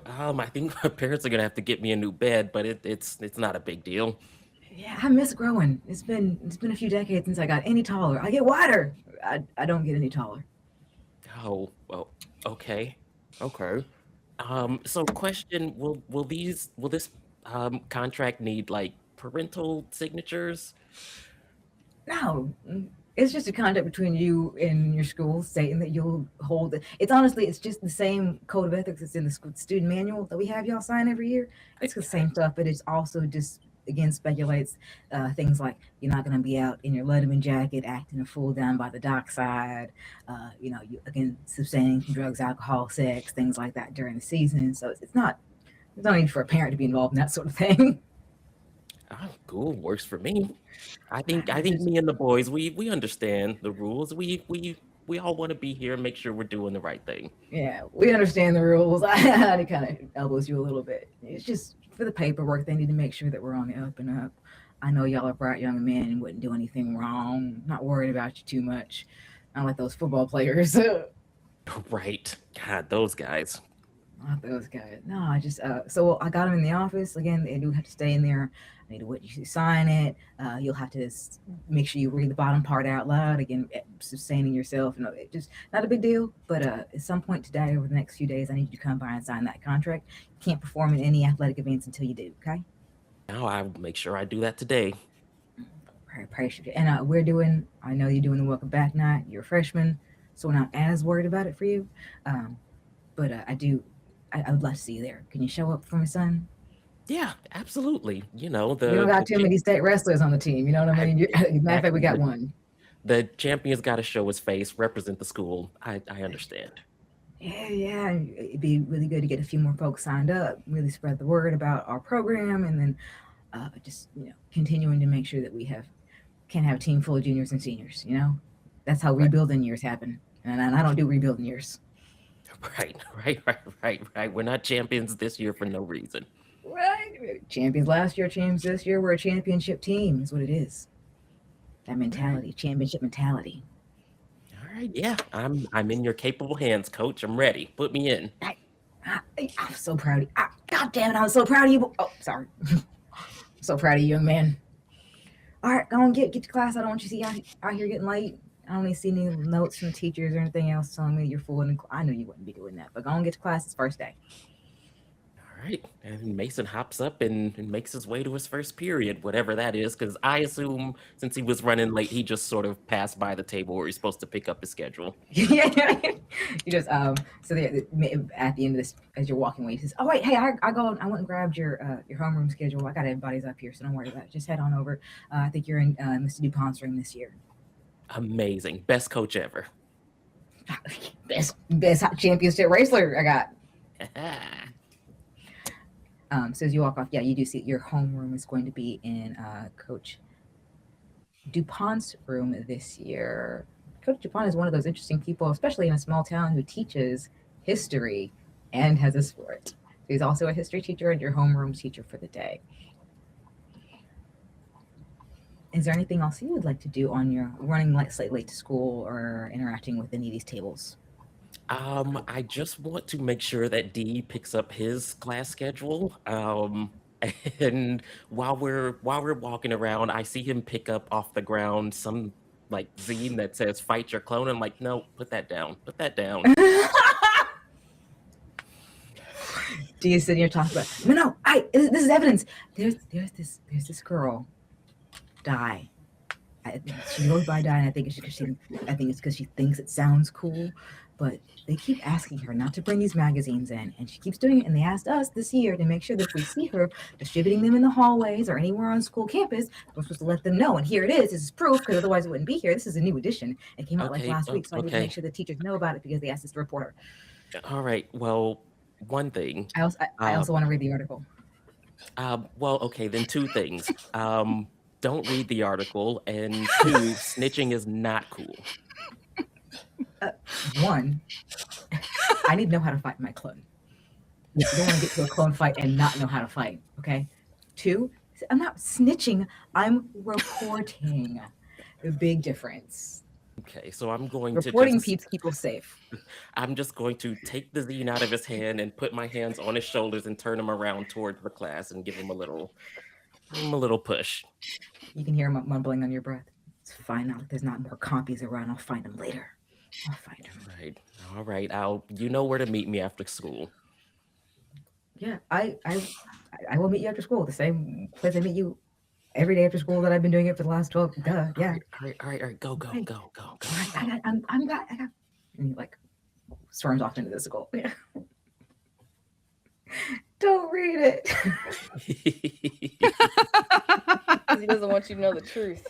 I think my parents are gonna have to get me a new bed, but it's not a big deal. Yeah, I miss growing. It's been a few decades since I got any taller. I get wider. I don't get any taller. Oh, well, okay. So question, will this contract need like parental signatures? No, it's just a contract between you and your school stating that you'll hold it. It's just the same code of ethics that's in the student manual that we have y'all sign every year. It's the same stuff, but it's also just again speculates things like you're not going to be out in your Letterman jacket acting a fool down by the dockside. You again sustaining from drugs, alcohol, sex, things like that during the season. So it's not. There's no need for a parent to be involved in that sort of thing. Oh, cool. Works for me. I think me and the boys, we understand the rules. We all want to be here and make sure we're doing the right thing. Yeah, we understand the rules. It kind of elbows you a little bit. It's just for the paperwork, they need to make sure that we're on the up and up. I know y'all are bright young men and wouldn't do anything wrong. Not worried about you too much. Not like those football players. Right. God, those guys. Not those guys. No, I just so I got them in the office. Again, they do have to stay in there. I need to wait you to sign it. You'll have to make sure you read the bottom part out loud. Again, sustaining yourself. It's just not a big deal. But at some point today, over the next few days, I need you to come by and sign that contract. You can't perform in any athletic events until you do. Okay? Now I'll make sure I do that today. I appreciate it. And I know you're doing the welcome back night. You're a freshman, so we're not as worried about it for you. But I would love to see you there. Can you show up for my son? Yeah, absolutely. We don't got too many state wrestlers on the team. You know what I mean? Matter of fact, we got one. The champion's got to show his face, represent the school. I understand. Yeah. It'd be really good to get a few more folks signed up, really spread the word about our program, and then just continuing to make sure that we can have a team full of juniors and seniors. That's how rebuilding years happen, and I don't do rebuilding years. Right. We're not champions this year for no reason. Right. Champions last year, champions this year. We're a championship team, is what it is. That mentality, championship mentality. All right, yeah. I'm in your capable hands, coach. I'm ready. Put me in. I'm so proud of you. God damn it, I'm so proud of you. Oh, sorry. So proud of you, young man. All right, go on, get to class. I don't want you to see out here getting late. I don't need to see any notes from teachers or anything else telling me you're full. I knew you wouldn't be doing that, but go on, get to class. It's first day. All right. And Mason hops up and makes his way to his first period, whatever that is, because I assume since he was running late, he just sort of passed by the table where he's supposed to pick up his schedule. Yeah, you just so at the end of this, as you're walking away, he says, "Oh wait, hey, I went and grabbed your homeroom schedule. I got everybody's up here, so don't worry about it. Just head on over. I think you're in Mr. DuPont's room this year." Amazing, best coach ever. best championship racer I got. So as you walk off, yeah, you do see your homeroom is going to be in Coach DuPont's room this year. Coach DuPont is one of those interesting people, especially in a small town, who teaches history and has a sport. So he's also a history teacher and your homeroom teacher for the day. Is there anything else you would like to do on your running slightly late to school or interacting with any of these tables? I just want to make sure that D picks up his class schedule. And while we're walking around, I see him pick up off the ground some like zine that says "Fight your clone." I'm like, no, put that down. Put that down. D is sitting here talking about, no, this is evidence. There's this girl, Di. She goes by Di, and I think it's because she thinks it sounds cool. But they keep asking her not to bring these magazines in, and she keeps doing it. And they asked us this year to make sure that if we see her distributing them in the hallways or anywhere on school campus, we're supposed to let them know. And here it is. This is proof, because otherwise it wouldn't be here. This is a new edition. It came out like last week, so I need to make sure the teachers know about it because they asked us to report her. All right. Well, one thing. I also want to read the article. Well, okay, then two things. Don't read the article, and two, snitching is not cool. One, I need to know how to fight my clone. You don't want to get to a clone fight and not know how to fight, okay? Two, I'm not snitching, I'm reporting. The big difference. Okay, so I'm going reporting keeps people safe. I'm just going to take the zine out of his hand and put my hands on his shoulders and turn him around towards the class and give him a little push. You can hear him mumbling under your breath. It's fine now. There's not more copies around. I'll find them later. I'll find him. Right. All right. You know where to meet me after school. Yeah, I will meet you after school. The same place I meet you every day after school that I've been doing it for the last 12. Yeah. All right. Go. I got. And he like storms off into the school. Yeah. Don't read it. He doesn't want you to know the truth.